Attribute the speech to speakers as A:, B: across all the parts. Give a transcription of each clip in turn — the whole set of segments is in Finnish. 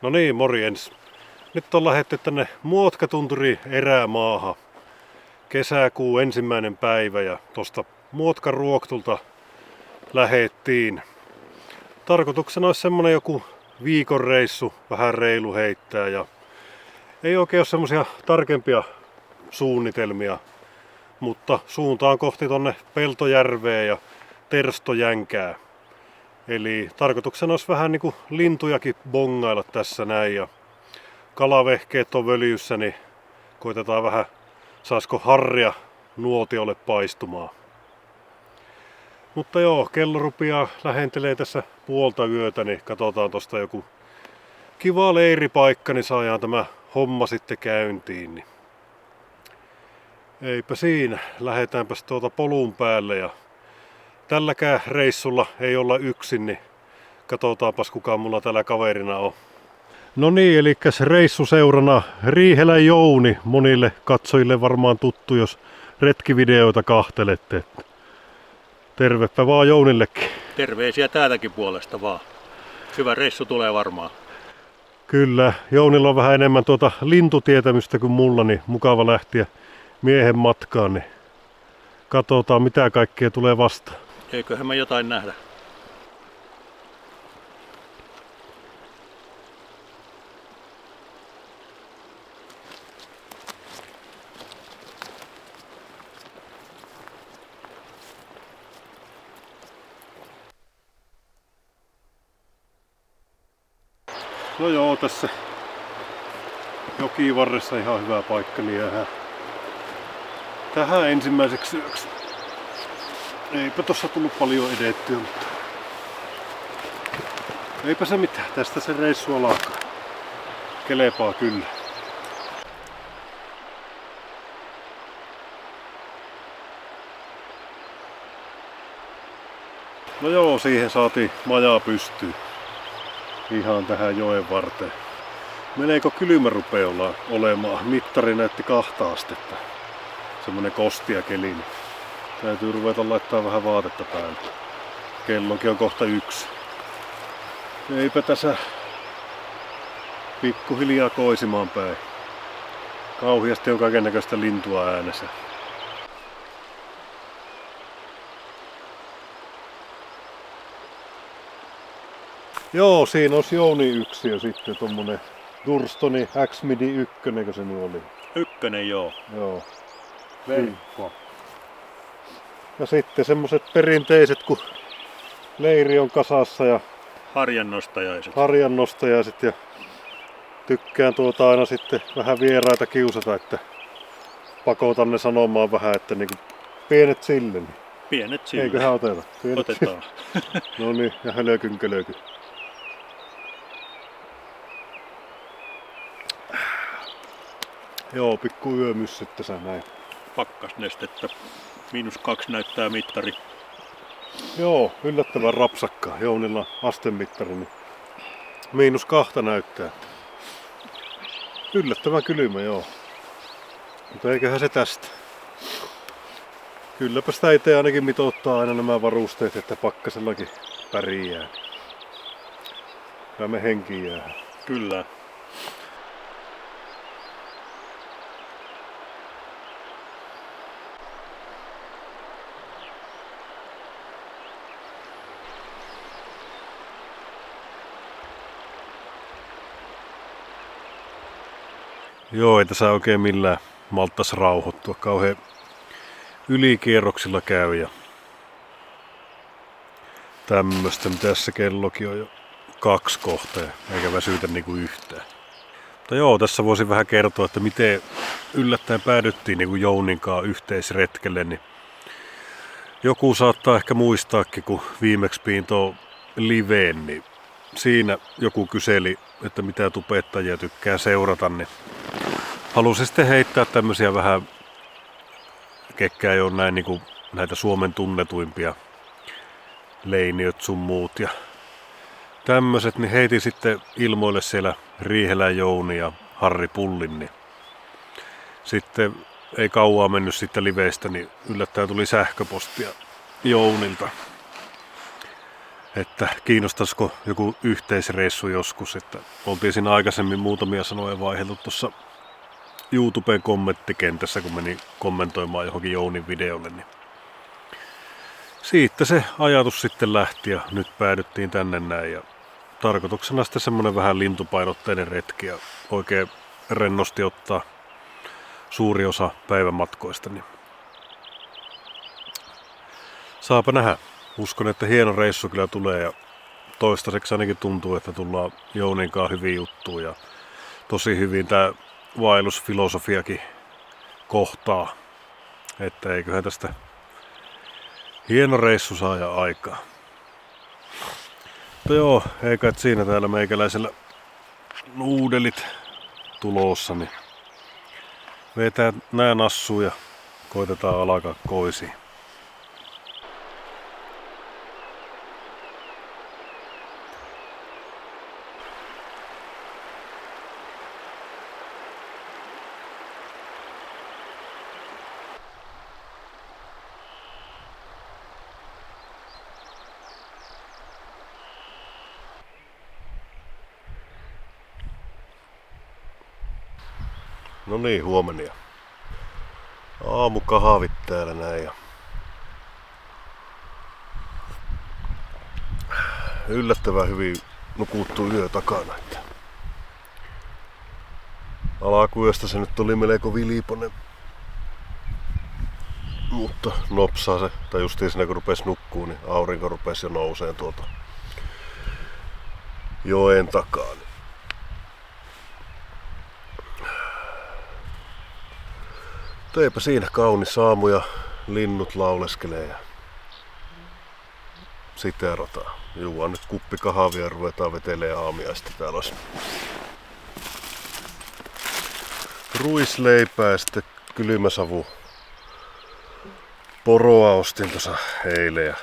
A: No niin, morjens. Nyt on lähdetty tänne Muotkatunturiin erämaahan. Kesäkuun 1. päivä ja tosta Muotkaruoktulta lähettiin. Tarkoituksena olisi semmonen joku viikon reissu, vähän reilu heittää ja ei oikein ole semmosia tarkempia suunnitelmia, mutta suuntaan kohti tonne Peltojärveen ja Terstojänkää. Eli tarkoituksena olisi vähän niinku lintujakin bongailla tässä näin ja kalavehkeet on völjyssä, niin koitetaan vähän saisiko harria nuotiolle paistumaan. Mutta joo, kello rupeaa lähentelee tässä puolta yötä, niin katsotaan tosta joku kiva leiripaikka, niin saadaan tämä homma sitten käyntiin. Niin. Eipä siinä, lähdetäänpäs polun päälle ja tälläkään reissulla ei olla yksin, niin katsotaanpas kuka mulla täällä kaverina on. No niin, eli reissuseurana Riihelän Jouni, monille katsojille varmaan tuttu, jos retkivideoita kahtelette. Tervepä vaan Jounillekin.
B: Terveisiä täältäkin puolesta vaan. Hyvä reissu tulee varmaan.
A: Kyllä, Jounilla on vähän enemmän lintutietämystä kuin mulla, niin mukava lähteä miehen matkaan. Niin katsotaan mitä kaikkea tulee vastaan.
B: Eiköhän me jotain nähdä.
A: No joo, tässä jokivarressa ihan hyvä paikka, niin jäähän tähän ensimmäiseksi yöksi. Eipä tossa tullut paljon edettyä, mutta eipä se mitään, tästä se reissu alkaa. Kelepaa kyllä. No joo, siihen saatiin maja pystyyn. Ihan tähän joen varteen. Meneekö kylmä rupeaa olemaan? Mittari näytti 2 astetta. Semmonen kostia keli. Niin täytyy ruveta laittaa vähän vaatetta päälle. Kellonkin on kohta 1. Eipä tässä pikkuhiljaa koisimaan päin. Kauhiasti on kaikennäköistä lintua äänessä. Joo, siinä on Jouni 1 ja sitten tommonen Durstoni X-Midi 1, eikö se nyt oli?
B: 1, joo.
A: Joo.
B: Veikko.
A: Ja sitten semmoset perinteiset, kun leiri on kasassa ja harjannostajaiset ja tykkään aina sitten vähän vieraita kiusata, että pakotan ne sanomaan vähän, että niinku pienet sille.
B: Pienet sille.
A: Eiköhän oteta?
B: Otetaan.
A: No niin, ja hölökyn. Joo, pikku yömysset tässä näin.
B: Pakkasnestettä. -2 näyttää mittari.
A: Joo, yllättävän rapsakkaa. Jounilla astemittari, niin -2 näyttää. Yllättävän kylmä, joo. Mutta eiköhän se tästä. Kylläpä sitä itse ainakin mitoittaa aina nämä varusteet, että pakkasellakin pärjää. Kyllä me henkiin jää.
B: Kyllä.
A: Joo, ei tässä oikein millään malttas rauhoittua. Kauhean ylikierroksilla käy ja tämmöstä. Tässä kellokin on jo 2 kohtaa, eikä väsytä niinku yhtään. Mutta joo, tässä voisin vähän kertoa, että miten yllättäen päädyttiin niinku Jouninkaan yhteisretkelle. Niin joku saattaa ehkä muistaakin, kun viimeksi piin tuo liveen, niin siinä joku kyseli, että mitä tubettajia tykkää seurata, niin halusin sitten heittää tämmösiä vähän, ketkä ei ole näin niinku näitä Suomen tunnetuimpia Leiniöt sun muut ja tämmöset, niin heitin sitten ilmoille siellä Riihelän Jouni ja Harri Pullin, niin sitten ei kauaa mennyt siitä liveistä, niin yllättäen tuli sähköpostia Jounilta. että kiinnostaisiko joku yhteisreissu joskus. Että oltiin siinä aikaisemmin muutamia sanoja vaihdeltu tuossa YouTuben kommenttikentässä, kun meni kommentoimaan johonkin Jounin videolle. Niin siitä se ajatus sitten lähti ja nyt päädyttiin tänne näin. Ja tarkoituksena sitten semmonen vähän lintupainotteinen retki ja oikein rennosti ottaa suuri osa päivämatkoista. Niin saapa nähdä. Uskon, että hieno reissu kyllä tulee ja toistaiseksi ainakin tuntuu, että tullaan Jouninkaan hyvin juttuun ja tosi hyvin tää vaellusfilosofiakin kohtaa. Että eiköhän tästä hieno reissu saa aikaa. Mutta joo, eikä et siinä täällä meikäläisellä nuudelit tulossa, niin vetää nää nassuun ja koitetaan alkaa koisiin. No niin, huomenia. Aamukahvit täällä näin ja yllättävän hyvin nukuttu yö takana. Alakuyöstä se nyt oli melko viliponen. Mutta nopsaa se, tai justiin siinä kun rupesi nukkuu, niin aurinko rupesi jo nouseen tuolta joen takaa. Eipä siinä kaunis aamu ja linnut lauleskelee ja siteerataan. Juodaan nyt kuppi kahvia ja ruvetaan vetelee aamiaista. Täällä olisi ruisleipää ja sitten kylmäsavu poroa ostin tuossa eilen ja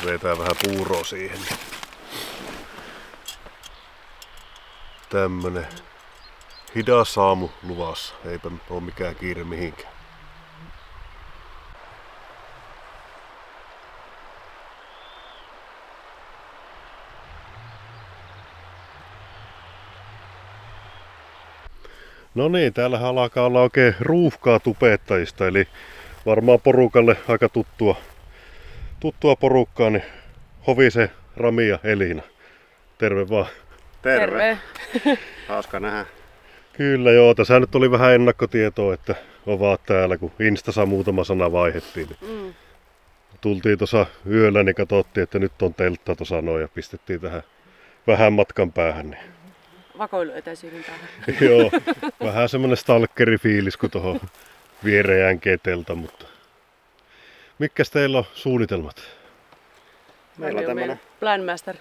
A: vetää vähän puuroa siihen. Tämmönen hidas aamu luvassa, eipä ole mikään kiire mihinkään. No niin, täällähän alkaa olla oikein ruuhkaa tubettajista, eli varmaan porukalle aika tuttua porukkaa, niin Hovisen Rami ja Elina. Terve vaan.
C: Terve. Hauska nähdä.
A: Kyllä joo, tässä nyt oli vähän ennakkotietoa, että ovat täällä, kun Instassa muutama sana vaihdettiin. Niin tultiin tuossa yöllä, niin katsottiin, että nyt on teltta tuossa noin ja pistettiin tähän vähän matkan päähän. Niin.
C: Vakoiluetäisyyden päähän.
A: Joo, vähän semmonen stalkerifiilis, kun tuohon viereen jänkee teltta, mutta mitkäs teillä on suunnitelmat?
C: Meillä on tämmönen Planmaster.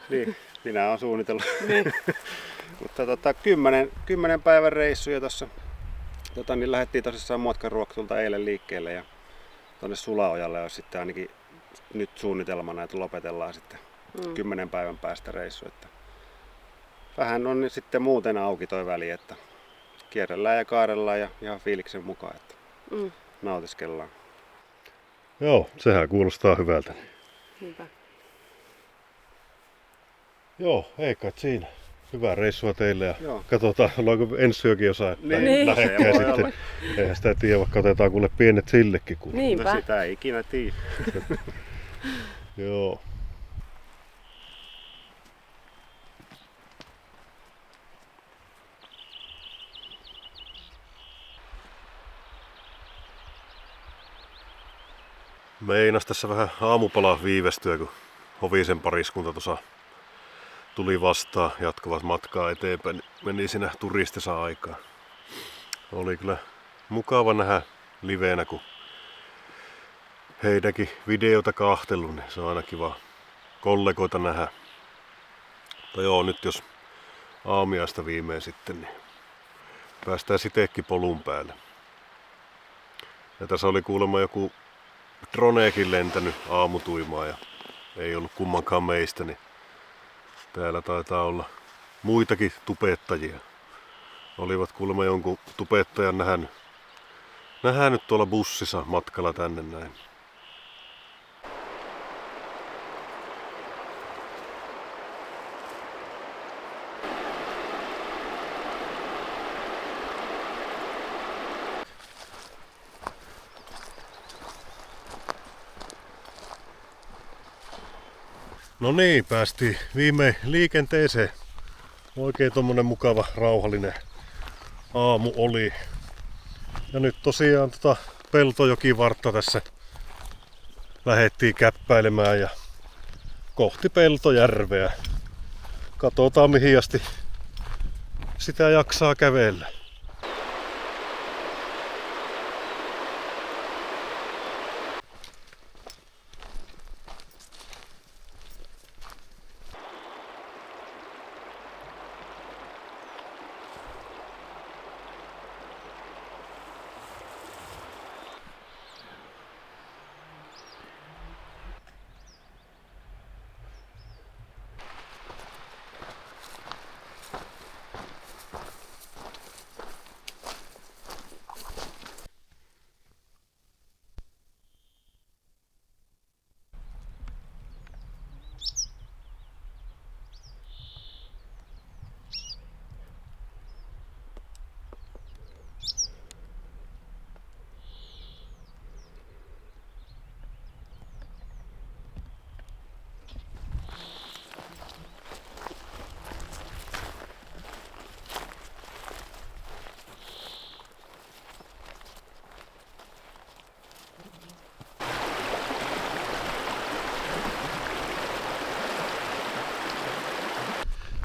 B: Niin, minä olen suunnitellut.
C: Niin.
B: Mutta 10 päivän reissuja tuossa. Niin lähdettiin tosissaan Muotkanruoktulta eilen liikkeelle ja tuonne Sulaojalle on sitten ainakin nyt suunnitelmana, että lopetellaan sitten 10 päivän päästä reissu. Että vähän on sitten muuten auki toi väli, että kierrellään ja kaarellaan ja ihan fiiliksen mukaan, että nautiskellaan.
A: Joo, sehän kuulostaa hyvältä.
C: Niinpä.
A: Joo, ei kai siinä. Hyvää reissua teille ja
B: Joo.
A: katsotaan, ollaanko ensi yökin jossain
B: Niin.
A: lähekkää
B: Se voi
A: sitten. Eihän sitä tiedä, vaikka otetaan kuule pienet sillekin. Kuule.
C: Niinpä.
B: No sitä ei ikinä tiedä.
A: Joo. Meinas tässä vähän aamupalaa viivästyä, kun Hovisen pariskunta tuossa tuli vastaan, jatkavat matkaa eteenpäin. Meni siinä turistissa aikaa. Oli kyllä mukava nähdä liveenä, kun heidänkin videota kahtellut, niin se on aina kiva kollegoita nähdä. Mutta joo, nyt jos aamiaista viimein sitten, niin päästään siteekin polun päälle. Ja tässä oli kuulemma joku droneekin lentänyt aamutuimaan ja ei ollut kummankaan meistä, niin täällä taitaa olla muitakin tubettajia. Olivat kuulemma jonkun tubettajan nähnyt tuolla bussissa matkalla tänne näin. No niin, päästiin viimein liikenteeseen. Oikein tommonen mukava, rauhallinen aamu oli. Ja nyt tosiaan Peltojokivartta tässä lähdettiin käppäilemään ja kohti Peltojärveä. Katsotaan mihin asti sitä jaksaa kävellä.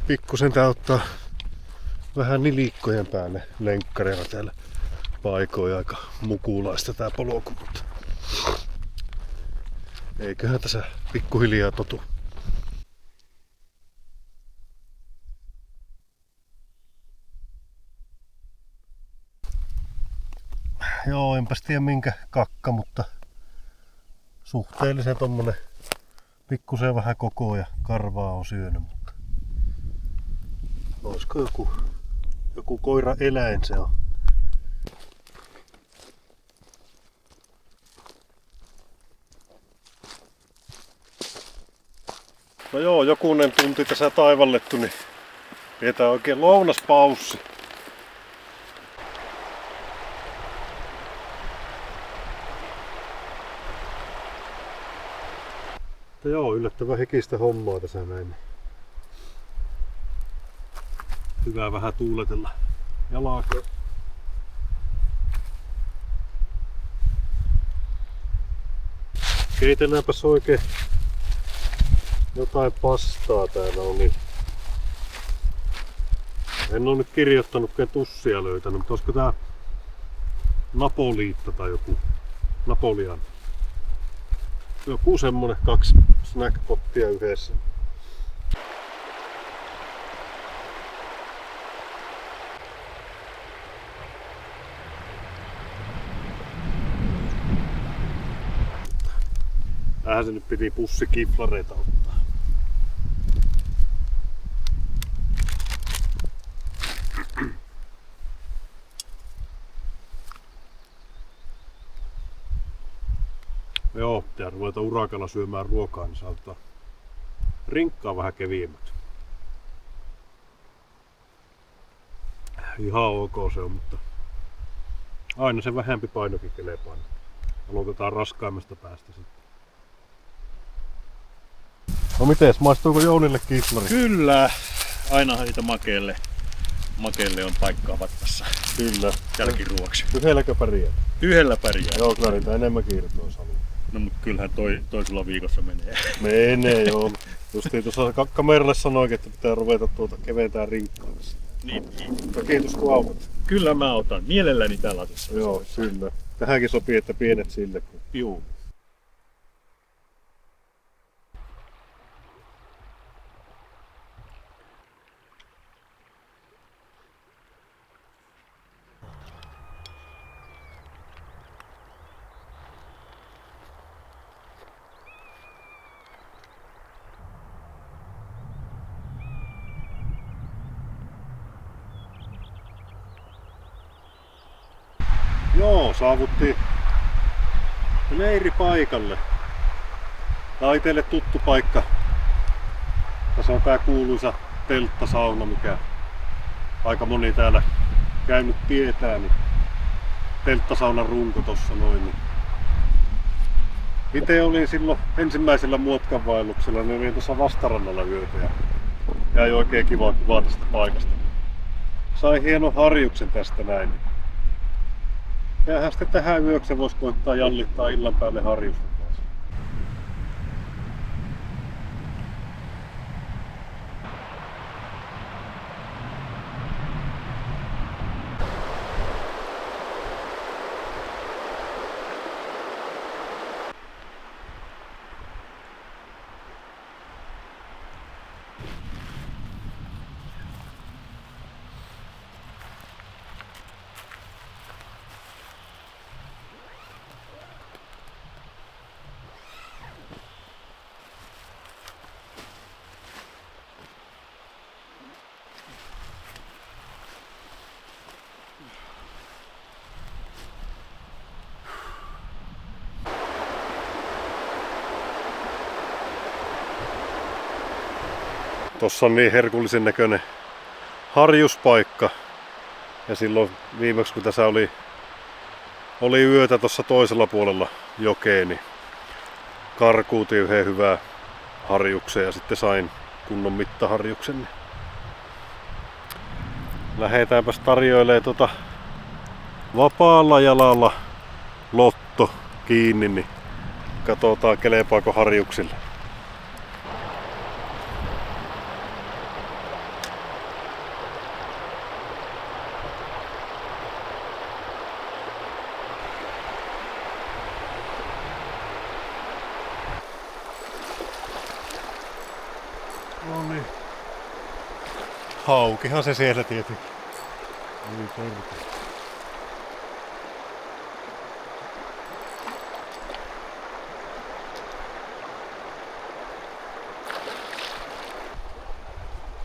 A: Pikkusen tää ottaa vähän nilikkojen päälle lenkkareilla täällä paikoin. Aika mukulaista tää polku, mutta eiköhän tässä pikkuhiljaa totu. Joo, enpäs tiedä minkä kakka, mutta suhteellisen tommonen pikkusen vähän kokoa ja karvaa on syönyt. Olisiko joku koira-eläin se on? No joo, jokunen tunti tässä taivallettu, niin pidetään oikein lounaspaussi. Mutta joo, yllättävän hekistä hommaa tässä näin. Hyvä vähän tuuletella jalkaa. Keitelläänpäs oikein jotain pastaa täällä on. Niin en ole nyt kirjoittanut, ken tussia löytänyt, mutta olisiko tää Napoliitta tai joku Napolian. Joku semmonen 2 snackpottia yhdessä. Tähän se nyt piti pussikiflareita ottaa. Joo, pitää ruveta urakalla syömään ruokaa, niin saattaa rinkkaa vähän keviemmät. Ihan ok se on, mutta aina se vähempi painokin kelepaa. Aloitetaan raskaimmasta päästä sitten. No mites, maistuuko Jounille kiflari?
D: Kyllä, aina niitä makeelle on paikkaa vattassa.
A: Kyllä.
D: Jälkiruoksi.
A: Yhdelläkö pärjää?
D: Yhdellä pärjää.
A: Joo, kyllä niitä enemmän kiirtoa saa.
D: No mut kyllähän toi sulla viikossa menee.
A: Menee joo. Justiin tuossa kameralle sanoikin, että pitää ruveta keventää rinkkaa.
D: Niin.
A: No kiitos kun autat.
D: Kyllä mä otan. Mielelläni täällä latissa.
A: Joo, kyllä. Tähänkin sopii, että pienet sille.
D: Juu.
A: Joo, saavuttiin leiripaikalle. Tää on itselle tuttu paikka. Tässä on tää kuuluisa telttasauna, mikä aika moni täällä käynyt tietää. Niin telttasaunan runko tossa noin. Niin Itse olin silloin ensimmäisellä muotkanvaelluksella, niin olin tuossa vastarannalla yötä ja jäi oikein kiva kuva tästä paikasta. Sai hienon harjuksen tästä näin. Jäähän sitten tähän yöksi voisi koittaa jallittaa illan päälle harjusta taas. Tossa on niin herkullisen näköinen harjuspaikka. Ja silloin viimeksi kun tässä oli yötä tuossa toisella puolella jokea, niin karkuutin yhden hyvää harjuksen ja sitten sain kunnon mittaharjuksen. Niin lähdetäänpäs tarjoilemaan vapaalla jalalla lotto kiinni, niin katsotaan kelepaako harjuksille. No niin. Haukihan se siellä tietenkin. Niin perkele.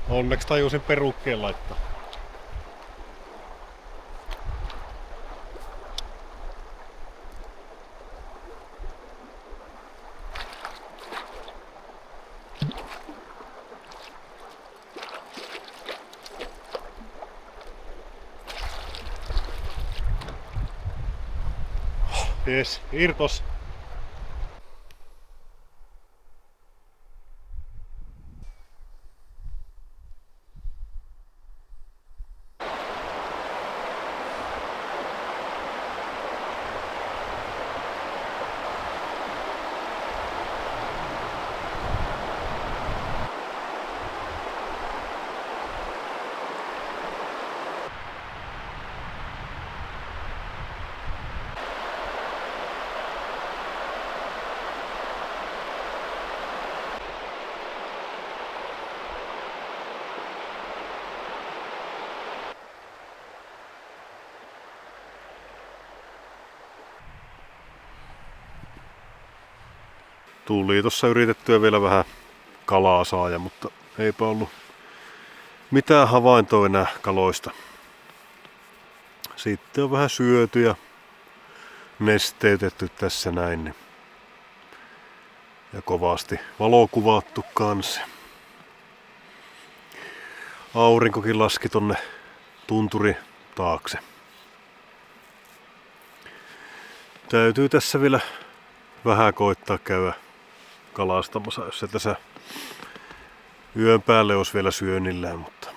A: Onneksi tajusin perukkeen laittaa. Jes, irtos. Tuli tossa yritettyä vielä vähän kalaa saada, mutta eipä ollut mitään havaintoa enää kaloista. Sitten on vähän syöty ja nesteytetty tässä näin. Niin. Ja kovasti valokuvattu kanssa. Aurinkokin laski tonne tunturi taakse. Täytyy tässä vielä vähän koittaa käydä kalastamassa, jos se tässä yön päälle olisi vielä syönnillään, mutta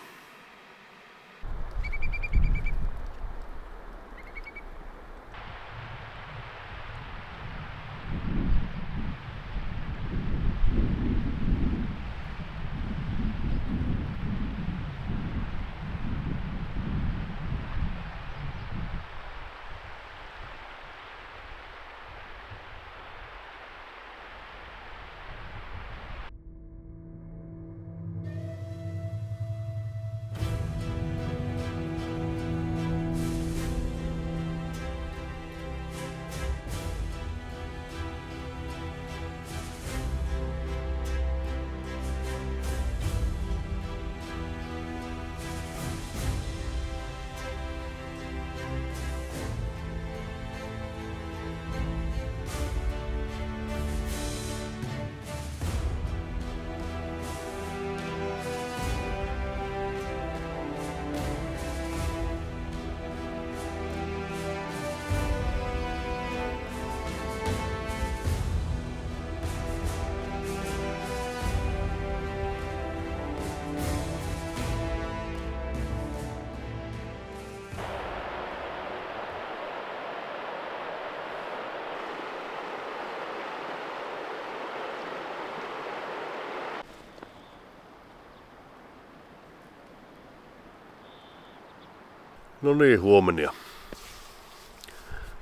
A: No niin, huomenia.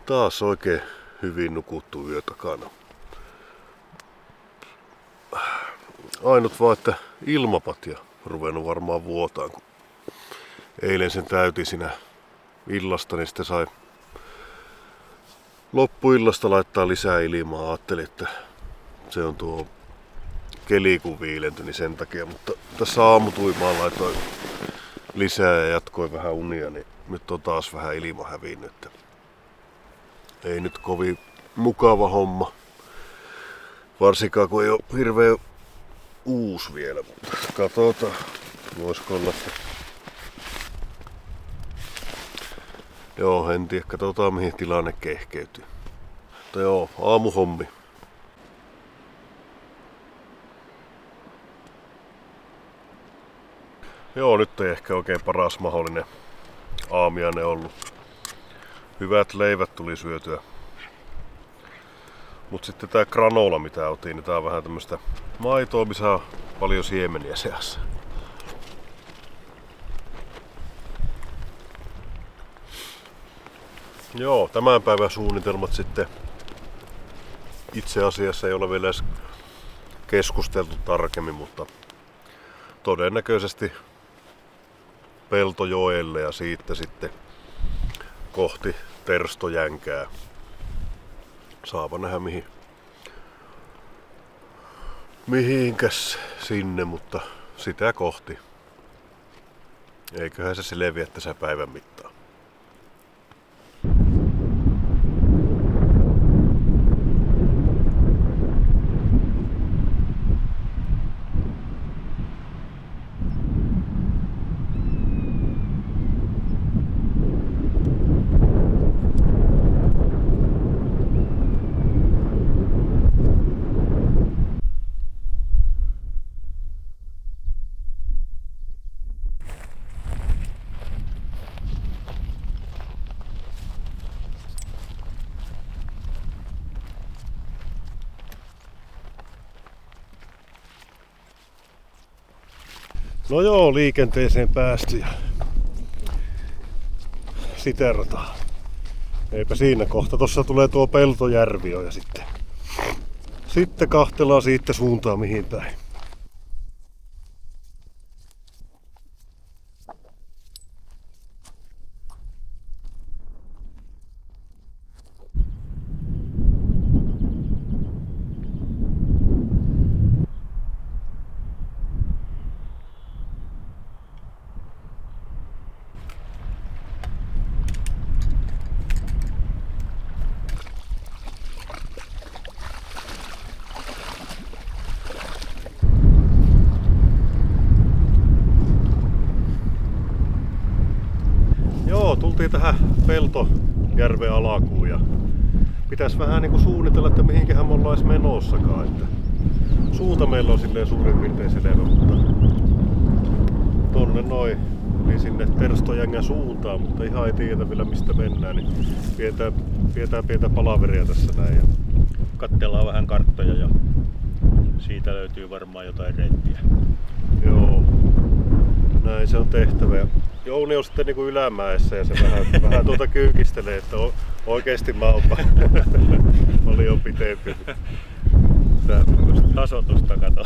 A: Taas oikein hyvin nukuttu yö takana. Ainut vaan, että ilmapatja ruvennut varmaan vuotaan, kun eilen sen täytin siinä illasta, niin sitten sai loppuillasta laittaa lisää ilmaa. Ajattelin, että se on tuo keli kun viilentyi, niin sen takia, mutta tässä aamutuimaan laitoin lisää ja jatkoin vähän unia, niin nyt on taas vähän ilma hävinnyt. Ei nyt kovin mukava homma, varsinkaan kun ei ole hirveän uusi vielä, mutta katsotaan, voisiko olla. Joo, en tiedä, katsotaan mihin tilanne kehkeytyy. Mutta joo, aamuhommi. Joo, nyt ei ehkä oikein paras mahdollinen aamiainen ollut. Hyvät leivät tuli syötyä. Mut sitten tää granola mitä otin, niin tää on vähän tämmöstä maitoa, missä on paljon siemeniä seassa. Joo, tämän päivän suunnitelmat sitten itse asiassa ei ole vielä edes keskusteltu tarkemmin, mutta todennäköisesti Peltojoelle ja siitä sitten kohti Terstojänkää. Saapa nähdä mihinkäs sinne, mutta sitä kohti. Eiköhän se selviä tässä päivän mittaan. No joo, liikenteeseen päästy ja siterataan. Eipä siinä kohta. Tossa tulee tuo Peltojärvi ja sitten kahtellaan siitä suuntaan mihin päin. Tultiin tähän Peltojärven alakuun ja pitäisi vähän niinku suunnitella, että mihinkähän me ollaan menossakaan. Että suunta meillä on silleen suurin piirtein selvä, mutta tonne noin, eli sinne Terstojängän suuntaan, mutta ihan ei tiedä vielä mistä mennään, niin pidetään pientä palaveria tässä näin. Ja
D: Katsellaan vähän karttoja ja siitä löytyy varmaan jotain reittiä.
A: joo, näin se on tehtävä. Ja Jouni on sitten niinku ylämäessä ja se vähän tuota kyykistelee, että oikeesti mä oon paljon pitempi.
D: Tasotusta kato.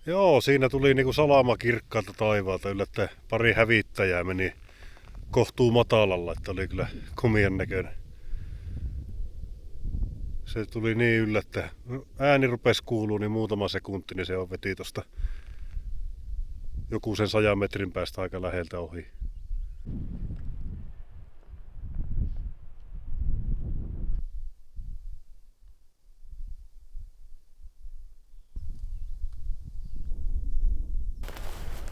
A: Joo, siinä tuli niinku salama kirkkaalta taivaalta. Yllättäen pari hävittäjää meni kohtuu matalalla, että oli kyllä komian näköinen. Se tuli niin yllättäen. Ääni rupesi kuuluu, niin muutama sekunti, niin se on veti tosta joku sen 100 metrin päästä aika läheltä ohi.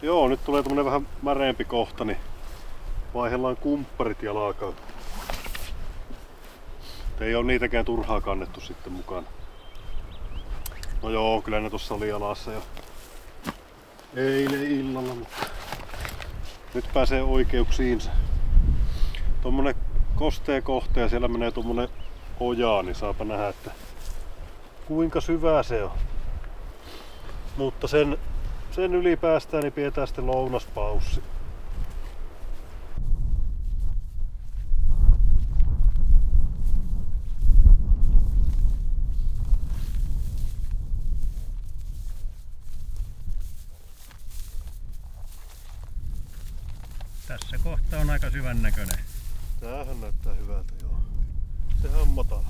A: Joo, nyt tulee tämmönen vähän märeempi kohta, niin vaihdellaan kumpparit jalkaan. Ei ole niitäkään turhaa kannettu sitten mukana. No joo, kyllä ne tossa oli jalassa jo eilen illalla, mutta nyt pääsee oikeuksiinsa. Tommonen kostea kohta ja siellä menee tommonen oja, niin saapa nähdä, että kuinka syvää se on. Mutta sen yli päästään, niin pidetään sitten lounaspaussi.
D: Tässä kohta on aika syvän näköinen.
A: Tämähän näyttää hyvältä, joo. Sehän on matala.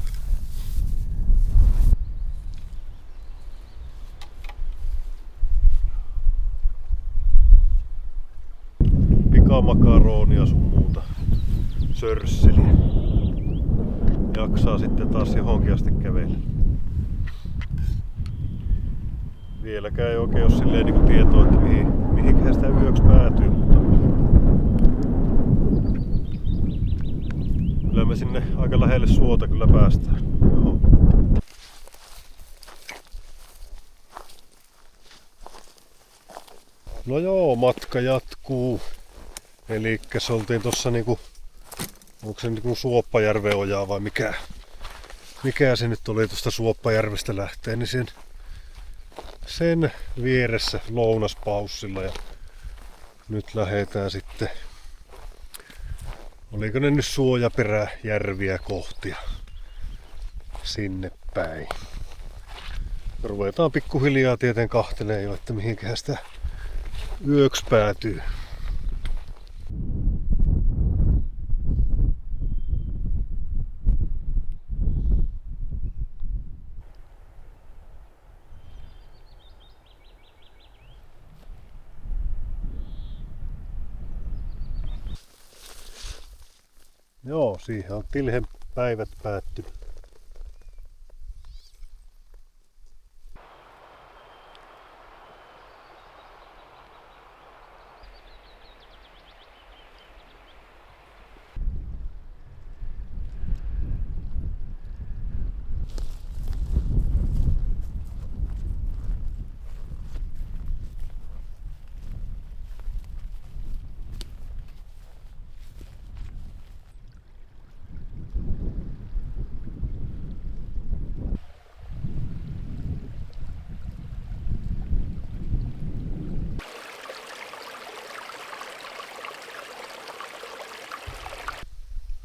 A: Pikamakaronia sun muuta sörsseliä. Jaksaa sitten taas johonkin asti kävellä. Vieläkään ei oikein ole silleen niinku tietoa, että mihinkähän sitä yöksi päätyy, mutta kyllä me sinne aika lähelle suota kyllä päästään. Joo. No joo, matka jatkuu. Elikkäs oltiin tossa niinku, onko se niinku Suoppajärven ojaa vai mikä se nyt oli tuosta Suoppajärvestä lähtee, niin sen vieressä lounaspaussilla ja nyt lähdetään sitten, oliko ne nyt Suojaperäjärviä kohtia sinne päin. Ruvetaan pikkuhiljaa tieten kahtelee jo, että mihinkähän sitä yöksi päätyy. Joo, siihen on Tilhen päivät päättynyt.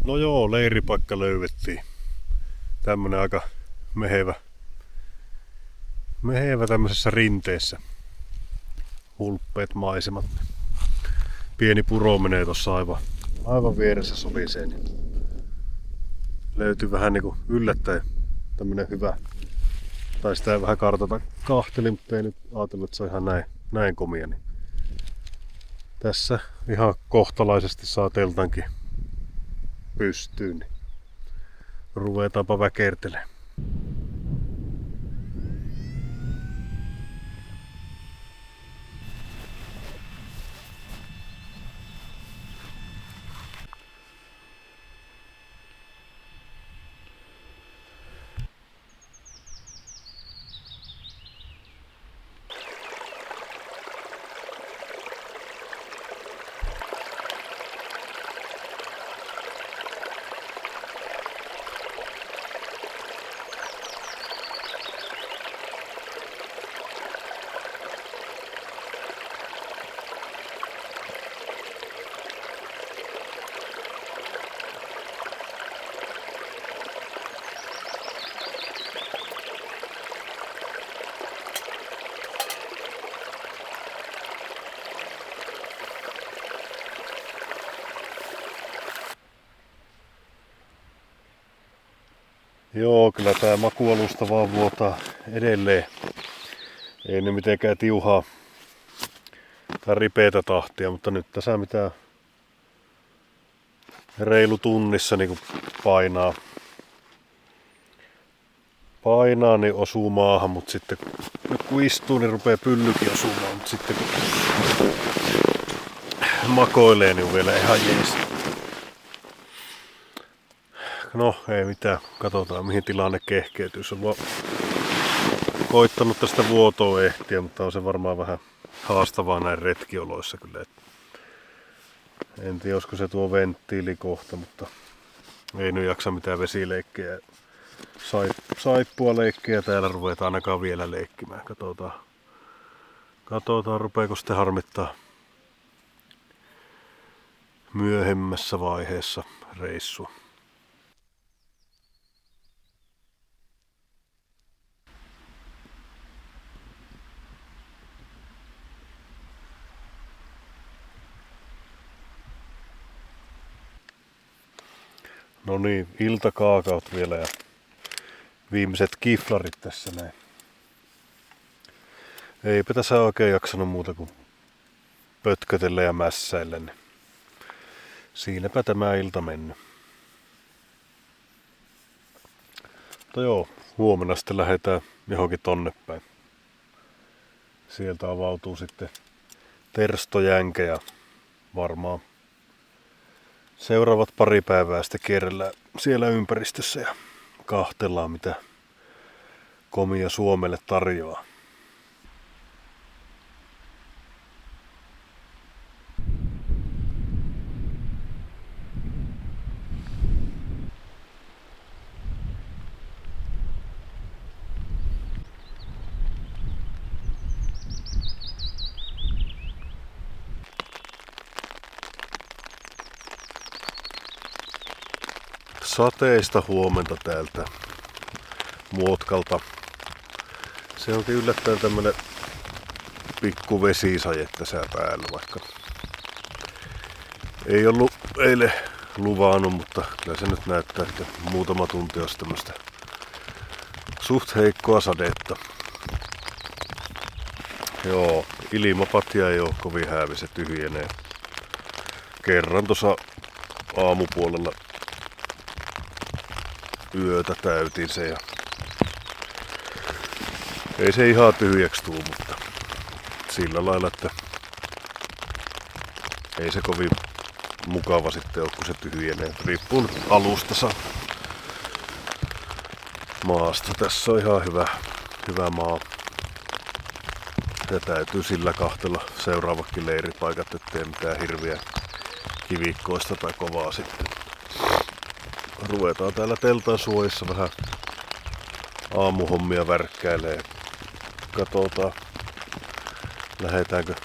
A: No joo, leiripaikka löydettiin. Tämmönen aika mehevä tämmöisessä rinteessä. Hulppeet maisemat. Pieni puro menee tossa aivan vieressä soliseen. Löytyi vähän niinku yllättäen tämmönen hyvä. Tai sitä vähän kartata kahtelin, mutta ei nyt ajatellut, että se on ihan näin komia. Niin tässä ihan kohtalaisesti saa teltankin pystyyn, niin ruvetaanpa väkertelemään. Joo, kyllä tää makualusta vaan vuotaa edelleen. Ei ne mitenkään tiuhaa tai ripeätä tahtia, mutta nyt tässä mitään reilu tunnissa niin painaa, niin osuu maahan, mutta sitten kun istuu, niin rupeaa pyllykin osumaan, mutta sitten kun makoilee, niin on vielä ihan jees. No, ei mitään. Katsotaan, mihin tilanne kehkeytyy. Se on vaan koittanut tästä vuotoa ehtiä, mutta on se varmaan vähän haastavaa näin retkioloissa kyllä. En tiedä, olisiko se tuo venttiili kohta, mutta ei nyt jaksa mitään vesileikkejä. Saippua leikkejä täällä ruvetaan ainakaan vielä leikkimään. Katsotaan, rupeeko sitten harmittaa myöhemmässä vaiheessa reissua. No niin, iltakaakaut vielä ja viimeiset kiflarit tässä näin. Eipä tässä oikein jaksanut muuta kuin pötkötellä ja mässäillä, niin siinäpä tämä ilta mennyt. Mutta joo, huomenna sitten lähdetään johonkin tonne päin. Sieltä avautuu sitten Terstojänke ja varmaan seuraavat pari päivää sitten kierrellään siellä ympäristössä ja kahtellaan mitä komia Suomelle tarjoaa. Sateista huomenta täältä Muotkalta. Se onkin yllättäen tämmönen pikku vesisaje tässä päällä, vaikka ei ollut eilen luvannut, mutta kyllä se nyt näyttää, että muutama tunti olisi tämmöistä suht heikkoa sadetta. Joo, ilmapatja ei ole kovin häävi, se tyhjenee. Kerran tuossa aamupuolella yötä täytin se ja ei se ihan tyhjäksi tuu, mutta sillä lailla, että ei se kovin mukava sitten ole, kun se tyhjenee. Riippuu alustassa maasta. Tässä on ihan hyvä maa. Ja täytyy sillä kahtella seuraavatkin leiripaikat, ettei mitään hirviä kivikkoista tai kovaa sitten. Ruvetaan täällä teltan suojissa vähän aamuhommia värkkäilee. Katsotaan, lähdetäänkö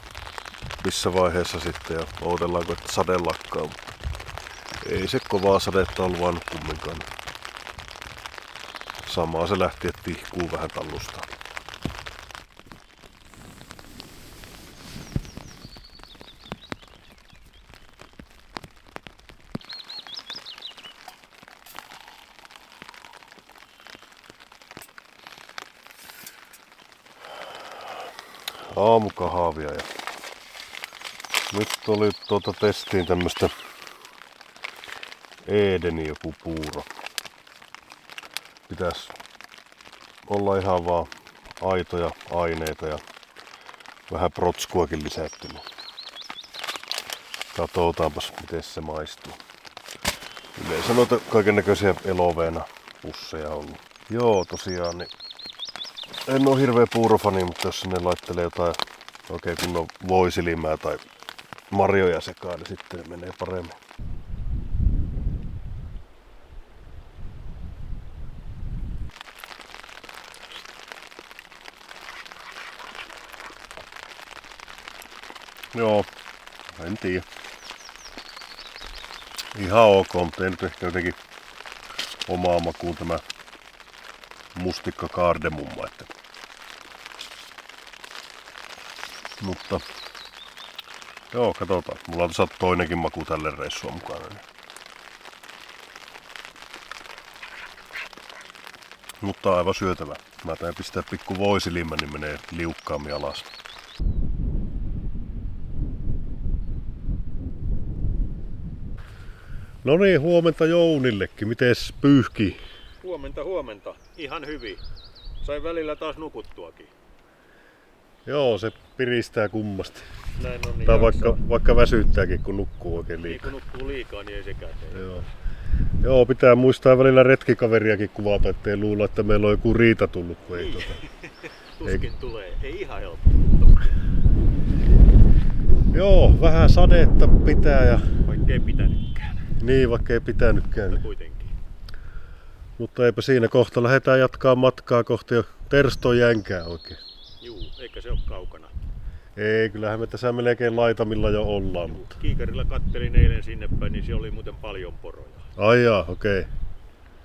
A: missä vaiheessa sitten ja odotellaanko, että sade lakkaa. Ei se kovaa sadetta ollut vaan kumminkaan. Samaa se lähti, että tihkuu vähän tallustaa. Aamukahvia ja nyt oli testiin tämmöstä Edeni joku puuro. Pitäis olla ihan vaan aitoja aineita ja vähän protskuakin lisättynä. Katsotaanpas miten se maistuu. Yleensä noita kaikennäköisiä eloveena pusseja ollut. Joo tosiaan niin en oo hirveä puurofani, mutta jos sinne laittelee jotain oikein kunnon voisilimää tai marjoja sekaan, niin sitten menee paremmin. Joo, en tiedä. Ihan ok, mutta ei nyt ehkä jotenkin omaa makuun tämä mustikka kaardemumma. Mutta joo, katsotaan. Mulla on tässä toinenkin maku tälle reissua mukana. Niin. Mutta aivan syötävä. Mä tain pistää pikku voisilimman, niin menee liukkaammin alas. No niin, huomenta Jounillekin. Mites pyyhki?
D: Huomenta. Ihan hyvin. Sain välillä taas nukuttuakin.
A: Joo, se piristää kummasti.
D: Näin on niin
A: Tai
D: jaksaa.
A: vaikka väsyttääkin, kun nukkuu oikein
D: Niin
A: liikaa.
D: kun nukkuu liikaa, niin ei sekään tee.
A: Joo, pitää muistaa välillä retkikaveriakin kuvata, ettei luulla, että meillä on joku riita tullut. Kun ei,
D: Tuskin tulee. Ei ihan helppo. Mutta
A: Joo, vähän sadetta pitää ja
D: vaikkei pitänytkään.
A: niin, vaikka ei pitänytkään.
D: Mutta
A: Niin.
D: kuitenkin.
A: Mutta eipä siinä kohta lähdetään jatkaa matkaa kohti jo Terston jänkää oikein.
D: Juu, eikä se ole kaukana.
A: Ei, kyllähän me tässä melkein laitamilla jo ollaan. Mutta...
D: Kiikarilla kattelin eilen sinne päin, niin siellä oli muuten paljon poroja.
A: Ai jaa, okei.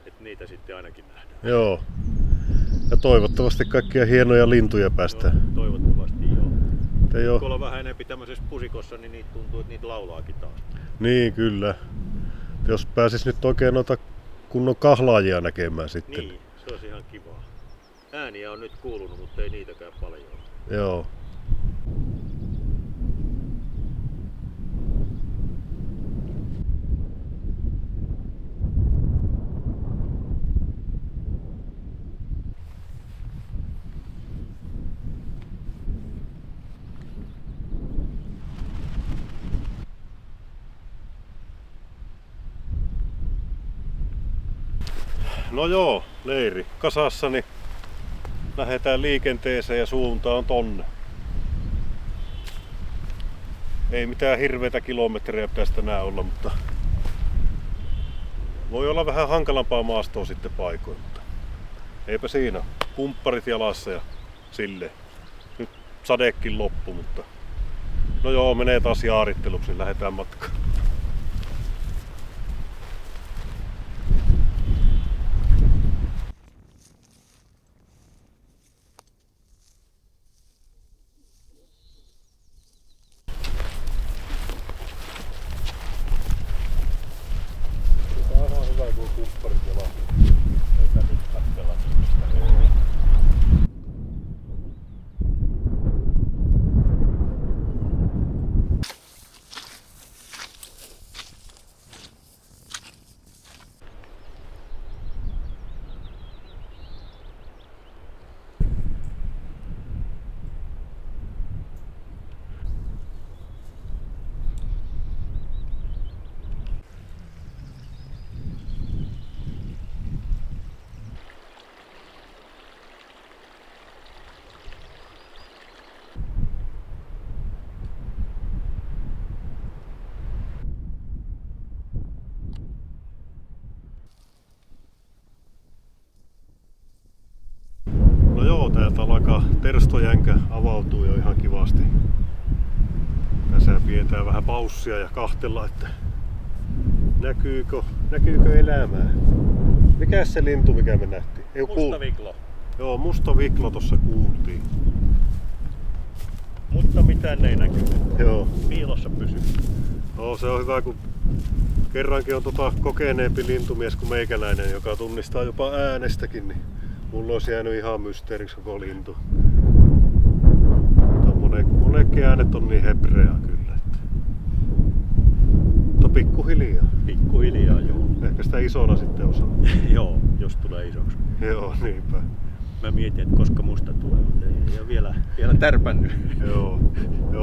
D: Et niitä sitten ainakin nähdään.
A: Joo. Ja toivottavasti kaikkia hienoja lintuja päästään.
D: Joo, toivottavasti joo.
A: Te jo...
D: Kun ollaan vähän enempi tämmöisessä pusikossa, niin niitä tuntuu, että niitä laulaakin taas.
A: Niin, kyllä. Jos pääsis nyt oikein noita kunnon kahlaajia näkemään sitten.
D: Niin, se olisi ihan kivaa. Ääniä on nyt kuulunut, mutta ei niitäkään paljon.
A: Joo. No joo, leiri kasassa, niin lähdetään liikenteeseen ja suunta on tonne. Ei mitään hirveitä kilometrejä tästä nää olla, mutta voi olla vähän hankalampaa maastoa sitten paikoin, mutta eipä siinä. Kumpparit jalassa ja silleen. Nyt sadekin loppu, mutta no joo, menee taas jaaritteluksi, niin lähdetään matkaan. Tää on hyvä, kun on kumpparit jalassa.
D: Eikä nyt katsella.
A: No joo, täältä alkaa Terstojänkä avautuu jo ihan kivasti. Tässä pidetään vähän paussia ja kahtella, että näkyykö elämää. Mikäs se lintu, mikä me nähtiin? Ei,
D: Musta viklo.
A: Joo, musta viklo tossa kuultiin.
D: Mutta mitään ei näkyy.
A: Joo.
D: Piilossa pysyy.
A: No, se on hyvä, kun kerrankin on kokeneempi lintumies kuin meikäläinen, joka tunnistaa jopa äänestäkin, niin mulla olisi jäänyt ihan mysteeriksi koko lintu. Monetkin äänet on niin hebreaa kyllä. Että... Mutta pikkuhiljaa.
D: Pikkuhiljaa joo.
A: Ehkä sitä isona sitten osaa.
D: Joo, jos tulee isoksi.
A: Joo, niinpä.
D: Mä mietin, että koska musta tulee, mutta ei ole vielä tärpännyt.
A: Joo,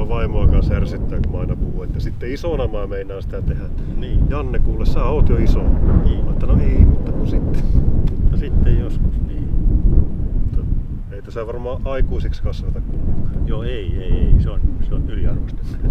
A: vaimoa kanssa ärsyttää, kun mä aina puhun, että sitten isona mä meinaan sitä tehdä.
D: Niin.
A: Janne, kuule, sä oot jo iso.
D: Niin.
A: Mä että no ei, mutta kun sitten.
D: Mutta sitten joskus, niin.
A: Mutta ei tässä varmaan aikuisiksi kasvata kumminkaan.
D: Joo, ei. Se on yliarvostettua.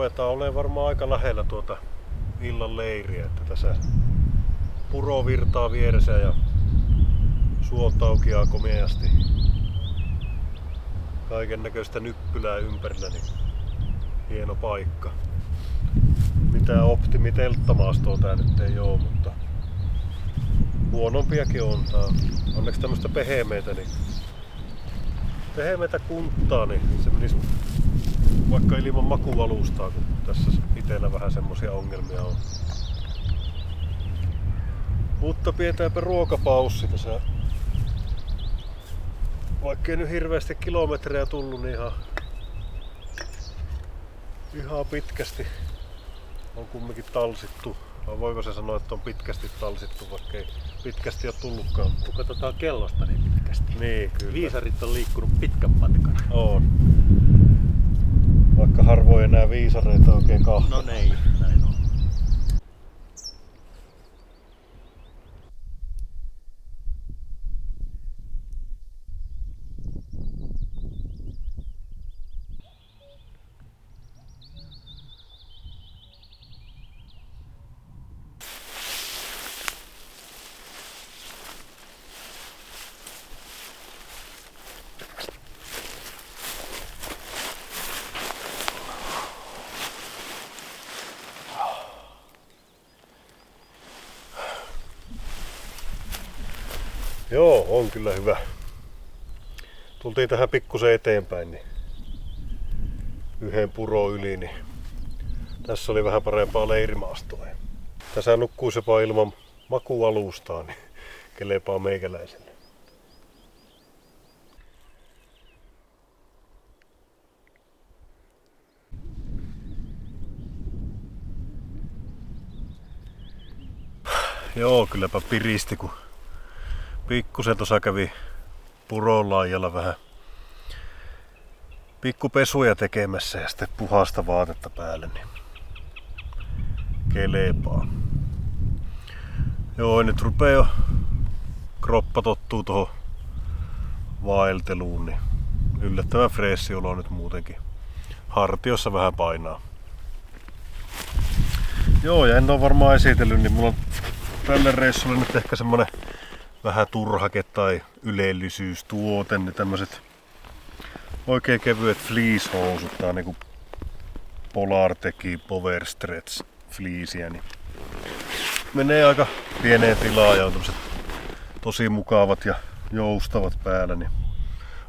A: ruvetaan olemaan varmaan aika lähellä tuota illan leiriä, että tässä puro virtaa vieressä ja suot aukeaa komeasti. Kaiken näköistä nyppylää ympärillä, niin hieno paikka. Mitään optimitelttamaastoa tää nyt ei oo, mutta huonompiakin on tää. Onneksi tämmöstä pehemeitä kunttaa, niin se menisi vaikka ilman makualustaa, kun tässä itellä vähän semmosia ongelmia on. Mutta pidetäänpä ruokapaussi tässä. Vaikka ei nyt hirveästi kilometrejä tullut, niin ihan pitkästi on kumminkin talsittu. Vai voiko se sanoa, että on pitkästi talsittu, vaikka ei pitkästi ole tullutkaan?
D: Kun katsotaan kellosta niin pitkästi.
A: Niin, kyllä.
D: Viisarit on liikkunut pitkän matkan.
A: On. Vaikka harvoin enää viisareita oikein kahta.
D: No niin, näin on.
A: Joo, on kyllä hyvä. Tultiin tähän pikkusen eteenpäin, niin yhden puro yli, niin tässä oli vähän parempaa leirimaastoa. Tässä nukkuisi jopa ilman makualustaa, niin kelepaa meikäläiselle. Joo, kylläpä piristi, kun pikkusen tuossa kävi puron laajalla vähän pikkupesuja tekemässä ja sitten puhasta vaatetta päälle, niin kelepaa. Joo, nyt rupee jo kroppa tottuu tuohon vaelteluun, niin yllättävän freessi olo nyt muutenkin. Hartiossa vähän painaa. Joo, ja en ole varmaan esitellyt, niin mulla on tälle reissulle nyt ehkä semmonen vähän turhake tai ylellisyystuote, niin tämmöset oikein kevyet fleece-housut. Tää on niinku Polartecin Power Stretch fleeceä, niin menee aika pieneen tilaan ja on tämmöset tosi mukavat ja joustavat päällä, niin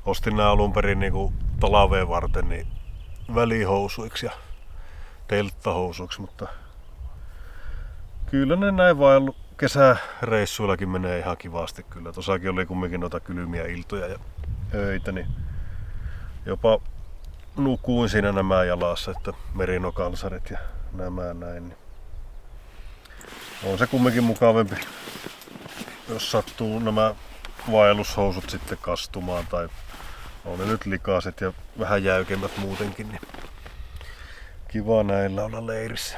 A: ostin nää alun perin niinku talveen varten niin välihousuiksi ja telttahousuiksi, mutta kyllä ne näin vaellu kesäreissuillakin menee ihan kivasti kyllä. Tossakin oli kumminkin noita kylmiä iltoja ja öitä, niin jopa nukuin siinä nämä jalassa, että merinokalsarit ja nämä näin. Niin on se kumminkin mukavempi, jos sattuu nämä vaellushousut sitten kastumaan tai on ne nyt likaiset ja vähän jäykemmät muutenkin, niin kiva näillä olla leirissä.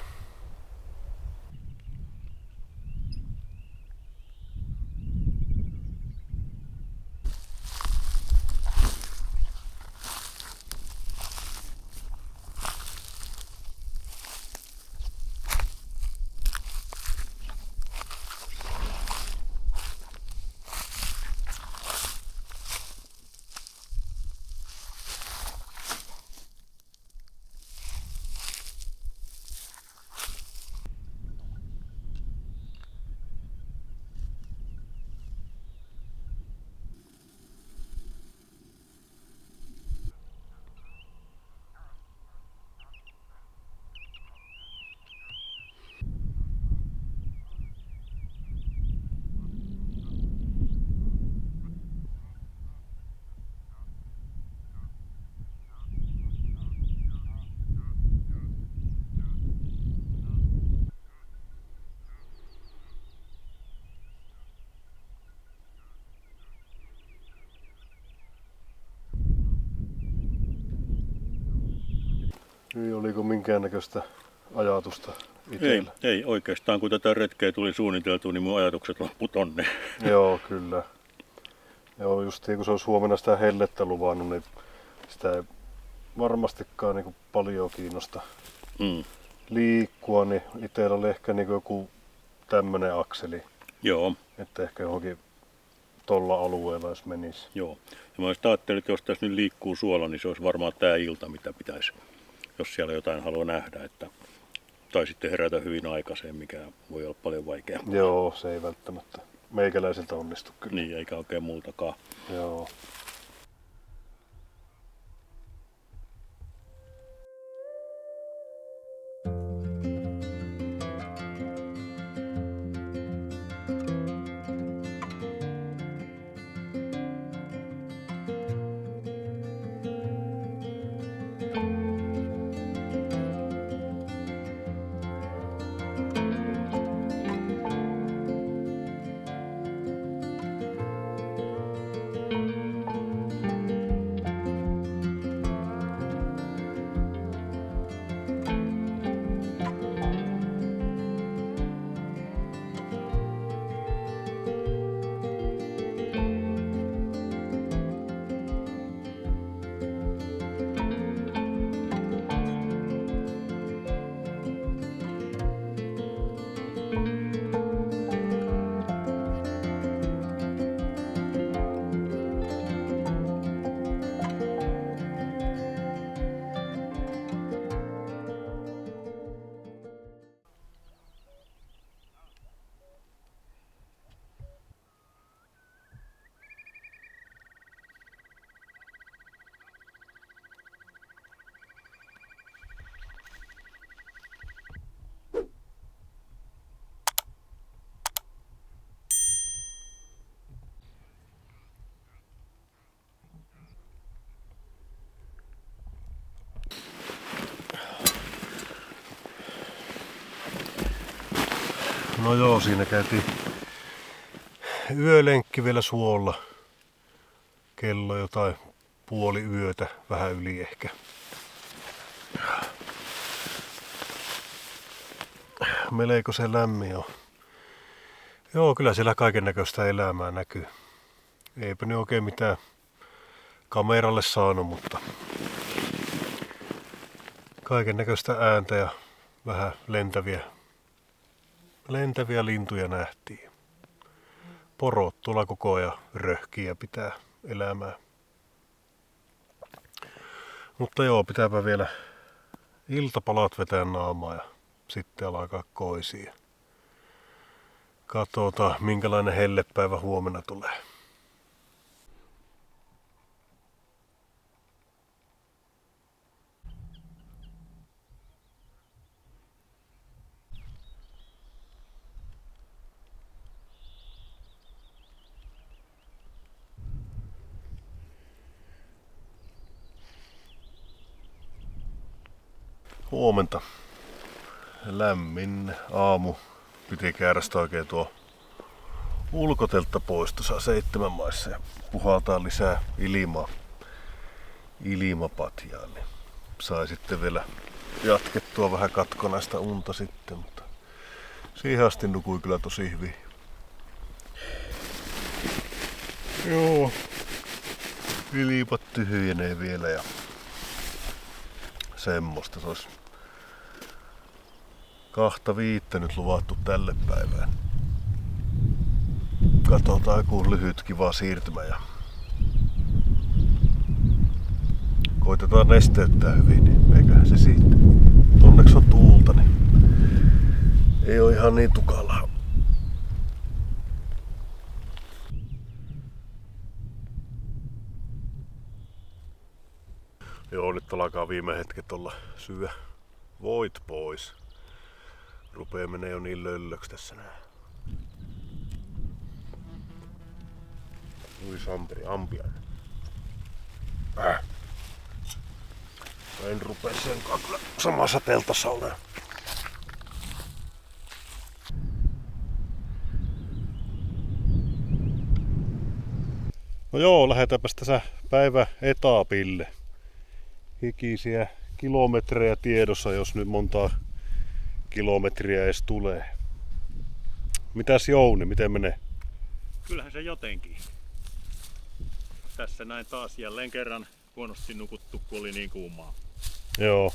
A: Ei oliko minkäännäköistä ajatusta itsellä?
D: Ei oikeastaan, kun tätä retkeä tuli suunniteltua, niin mun ajatukset loppu tonne.
A: Joo, kyllä. Joo, justiin kun se olisi huomenna sitä hellettä luvannut, niin sitä ei varmastikaan niin paljon kiinnosta liikkua, niin itsellä oli ehkä niin joku tämmönen akseli.
D: Joo.
A: Että ehkä johonkin tolla alueella jos menisi.
D: Joo. Ja mä ajattelin, että jos tässä nyt liikkuu suola, niin se olisi varmaan tää ilta, mitä pitäisi, jos siellä jotain haluaa nähdä. Tai sitten herätä hyvin aikaiseen, mikä voi olla paljon vaikeampaa.
A: Joo, se ei välttämättä meikäläiseltä onnistu kyllä.
D: Niin, eikä oikein muutakaan.
A: Joo. No joo, siinä käytiin yölenkki vielä suolla. Kello jotain puoli yötä, vähän yli ehkä. Melko se lämmin on. Joo, kyllä siellä kaiken näköistä elämää näkyy. Eipä nyt oikein mitään kameralle saanut, mutta kaiken näköistä ääntä ja vähän lentäviä lintuja nähtiin. Porot tuolla koko ajan röhkii ja pitää elämää. Mutta joo, pitääpä vielä iltapalat vetää naamaa ja sitten alkaa koisia. Katsotaan minkälainen hellepäivä huomenna tulee. Huomenta. Lämmin aamu. Piti käärästä oikein tuo ulkotelta pois tuossa 7 maissa ja puhaltaa lisää ilmapatjaa. Niin sai sitten vielä jatkettua vähän katkonaista unta sitten, mutta siihen asti nukui kyllä tosi hyvin. Joo. Ilmat tyhjenee vielä ja semmoista. Se olisi 2:05 nyt luvattu tälle päivään. Katsotaan joku lyhyt kiva siirtymä ja koitetaan nesteyttää hyvin, niin eiköhän se siitä. Onneksi on tuulta, niin ei ole ihan niin tukalaa. Joo, nyt alkaa viime hetket olla syö voit pois. Rupee menee jo niin löllöksi tässä nää. Ui Samperi, ampiainen. En rupee senkaan kyllä samassa teltassa olemaan. No joo, lähdetäänpäs tässä päiväetapille. Hikisiä kilometrejä tiedossa, jos nyt montaa kilometriä edes tulee. Mitäs Jouni, miten menee?
D: Kyllähän se jotenkin. Tässä näin taas jälleen kerran huonosti nukuttu, kun oli niin kuumaa.
A: Joo.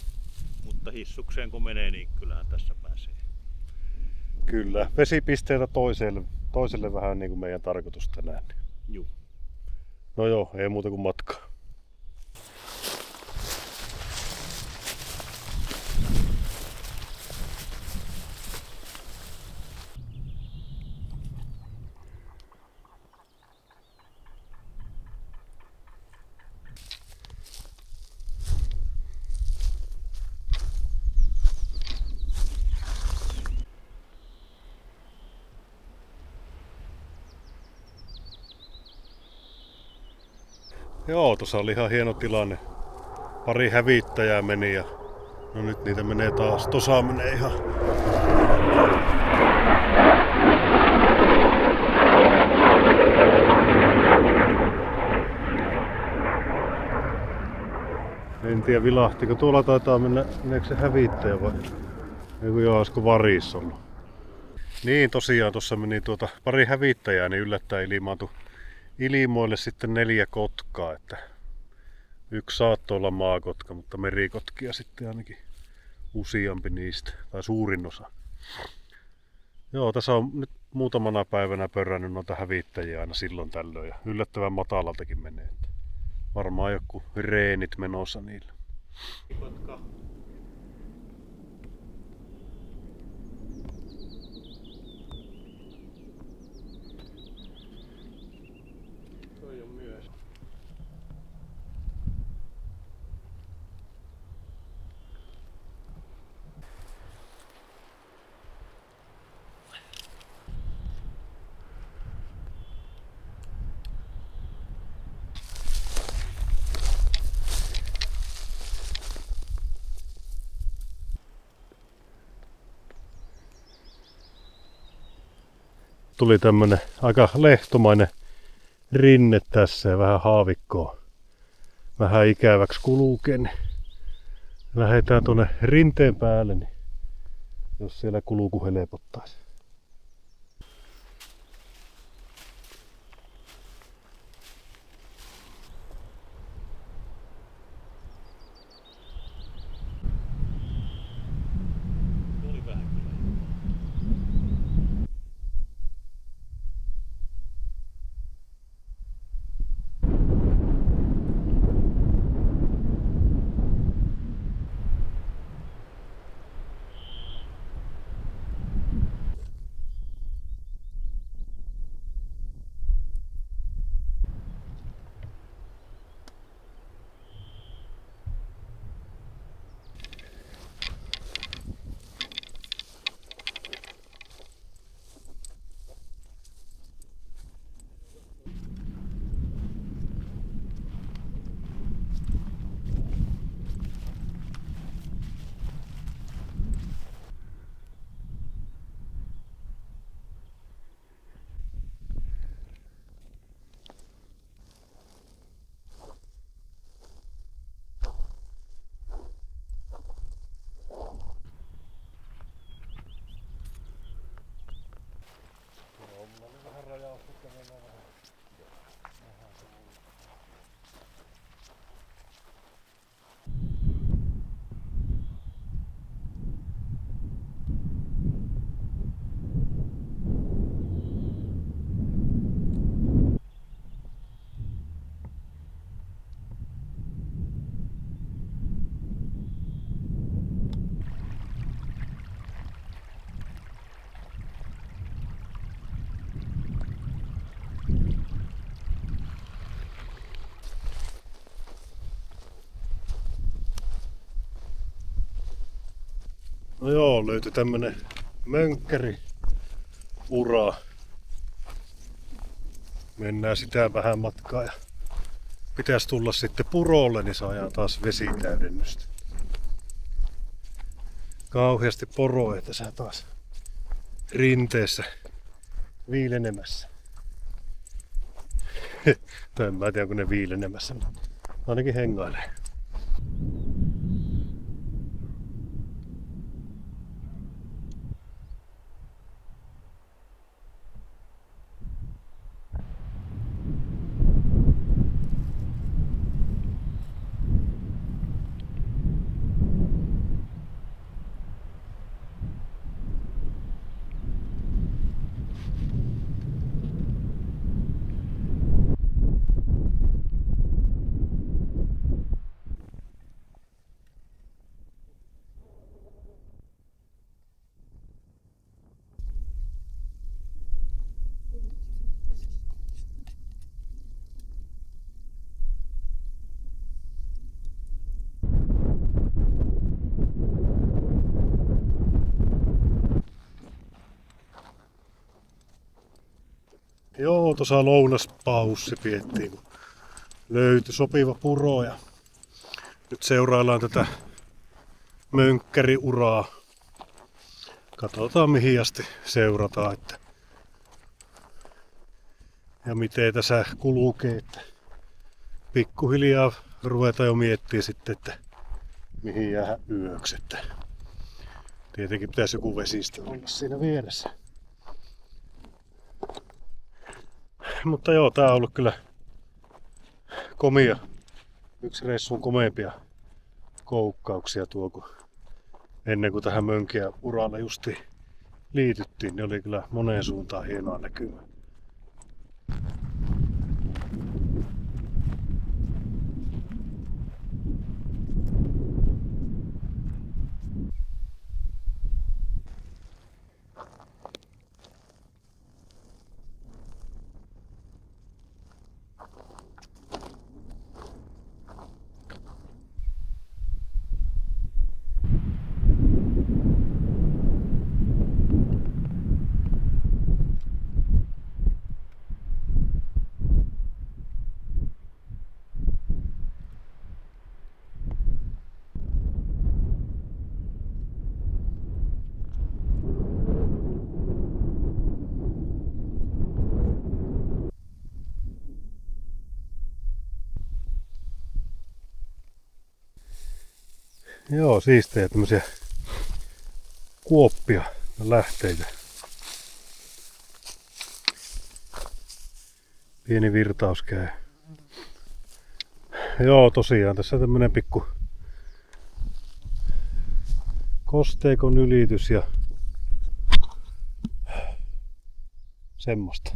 D: Mutta hissukseen kun menee, niin kyllähän tässä pääsee.
A: Kyllä, vesipisteeltä toiselle vähän niin kuin meidän tarkoitus tänään.
D: Juu.
A: No joo, ei muuta kuin matkaa. Joo, tuossa oli ihan hieno tilanne. Pari hävittäjää meni ja no nyt niitä menee taas. Tossa menee ihan. En tiedä vilahtiko. Tuolla taitaa mennä, meneekö se hävittäjä vai? Eiku joo, olisiko varis ollut. Niin tosiaan tuossa meni pari hävittäjää, niin yllättäen ilmaantui ilmoille sitten 4 kotkaa, että yksi saattoi olla maakotka, mutta merikotkia sitten ainakin useampi niistä, tai suurin osa. Joo, tässä on nyt muutamana päivänä pörrännyt noita hävittäjiä aina silloin tällöin ja yllättävän matalaltakin menee. Varmaan joku reenit menossa niillä.
D: Kotka.
A: Toi on myös. Tuli tämmönen aika lehtomainen rinne tässä ja vähän haavikkoa. Vähän ikäväksi kulkee, niin lähdetään tuonne rinteen päälle, niin jos siellä kulku helpottaisi.
D: Tuli vähän kyllä. No joo, löytyi tämmönen mönkkäri ura. Mennään sitä vähän matkaa ja pitäisi tulla sitten purolle, niin saadaan taas vesitäydennystä. Kauheasti poroja tässä taas rinteessä viilenemässä. Tai en mä tiedä, kun ne viilenemässä, mutta ainakin hengailee.
A: Joo, tuossa lounaspaussi piettiin, kun löytyi sopiva puro ja nyt seuraillaan tätä mönkkäriuraa. Katsotaan mihin asti seurataan, että ja miten tässä kulkee, että pikkuhiljaa ruvetaan jo miettiä sitten, että mihin jää yöksi. Että tietenkin pitäisi joku vesistö olla siinä vieressä. Mutta joo, tää on ollut kyllä komia. Yksi reissun komeimpia koukkauksia tuo, kun ennen kuin tähän mönkiä uralle justi liityttiin, niin oli kyllä moneen suuntaan hienoa näkymää. Joo, siistejä tämmösiä kuoppia ja lähteitä. Pieni virtaus käy. Joo, tosiaan tässä tämmönen pikku kosteikon ylitys ja semmoista.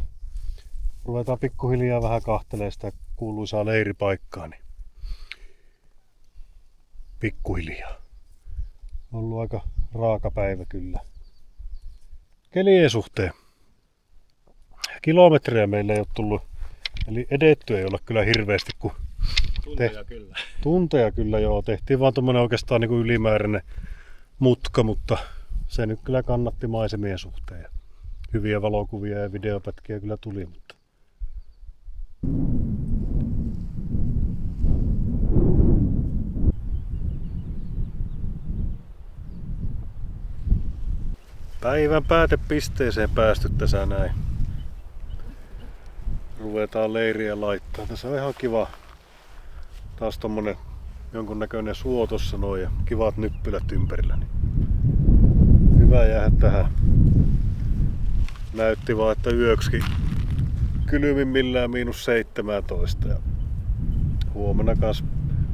A: Ruvetaan pikkuhiljaa vähän kahtelemaan sitä kuuluisaa leiripaikkaa. Niin pikkuhiljaa. Ollut aika raaka päivä kyllä. Kelien suhteen. Kilometrejä meillä ei ole tullut. Eli edetty ei olla kyllä hirveästi, kun tunteja kyllä joo. Tehtiin vaan tommonen oikeastaan niin kuin ylimääräinen mutka, mutta se nyt kyllä kannatti maisemien suhteen. Hyviä valokuvia ja videopätkiä kyllä tuli, mutta päivän päätepisteeseen päästy tässä näin. Ruvetaan leiriä laittaa. Tässä on ihan kiva. Taas tommonen jonkunnäköinen suo tossa noin ja kivat nyppylät ympärillä. Niin hyvä jäädä tähän. Näytti vaan, että yöksikin kylmimmillään -17. Ja huomenna kans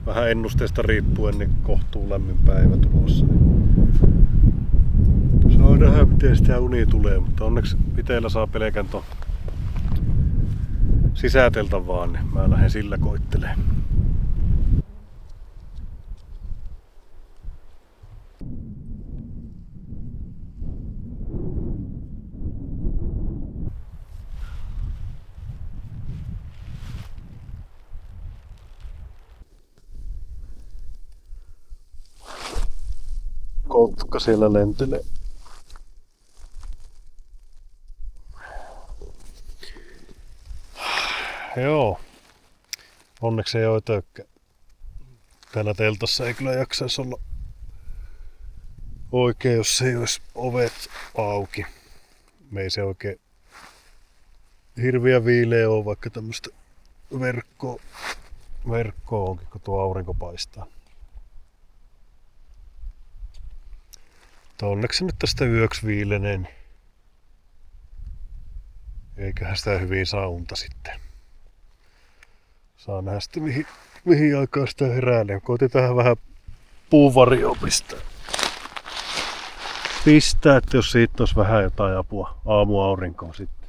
A: vähän ennusteesta riippuen niin kohtuu lämmin päivä tulossa. Saa nähdä miten sitä uni tulee, mutta onneksi itsellä saa pelkän ton sisäteltä vaan, niin mä lähden sillä koittelemaan. Kotka siellä lentelee. Joo. Onneksi ei oo tökkä. Täällä teltassa ei kyllä jaksaisi olla oikein, jos ei olisi ovet auki. Me ei se oikein hirviä viileä oo, vaikka tämmöstä verkkoa onkin, kun tuo aurinko paistaa. Mutta onneksi nyt tästä yöksi viilenee, niin eiköhän sitä hyvin saa unta sitten. Saa nähdä sitten mihin aikaan sitä heräilee. Koitetaan vähän puuvarjoa pistää, että jos siitä olisi vähän jotain apua aamuaurinkoon sitten.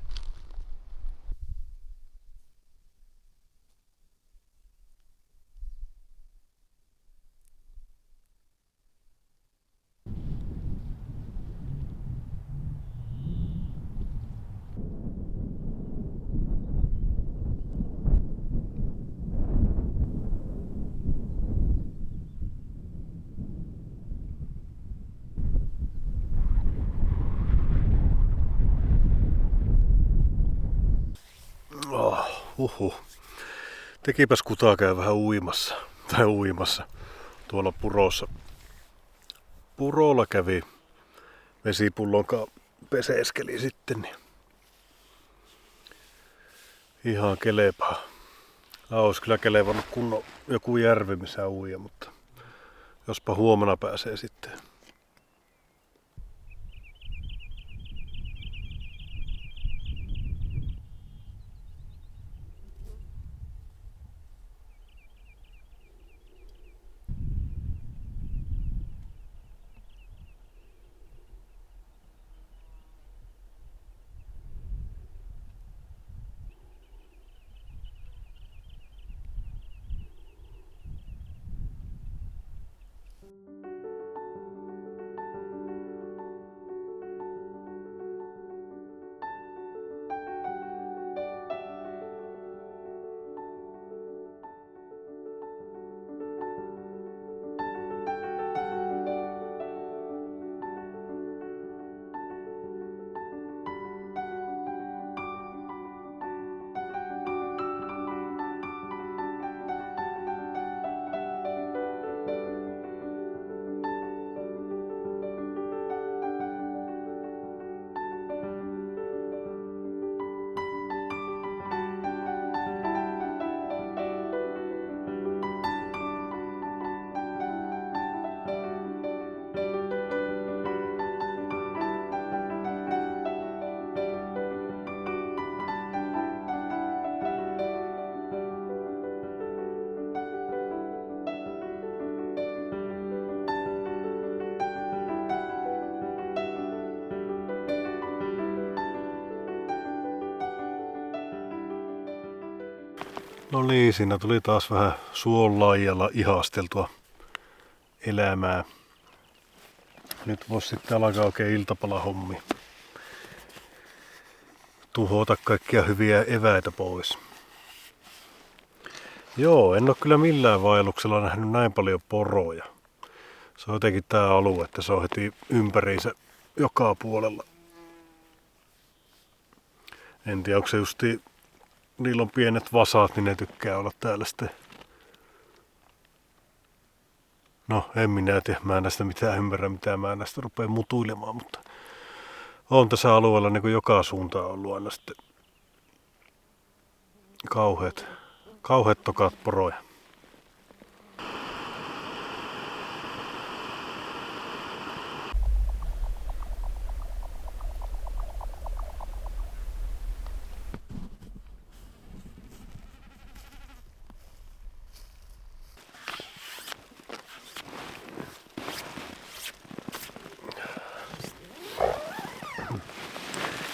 A: Tekipäs kutaa käy vähän uimassa. Tuolla Purossa. Purolla kävi vesipullonkaan peseeskeli sitten. Niin. Ihan kelepaa. Olisi kyllä kelevannut kunnon joku järvi missä uija, mutta jospa huomenna pääsee sitten. No niin, siinä tuli taas vähän suon laijalla ihasteltua elämää. Nyt voisi sitten alkaa oikein iltapalahommi. Tuhota kaikkia hyviä eväitä pois. Joo, en ole kyllä millään vaelluksella nähnyt näin paljon poroja. Se on jotenkin tää alue, että se on heti ympäriinsä joka puolella. En tiedä, onko se justi, niillä on pienet vasat, niin ne tykkää olla täällä sitten. No, en minä tiedä, mä en näistä mitään ymmärrä, mitä mä näistä rupean mutuilemaan, mutta on tässä alueella niin kuin joka suuntaan ollut aina sitten kauheat tokat poroja.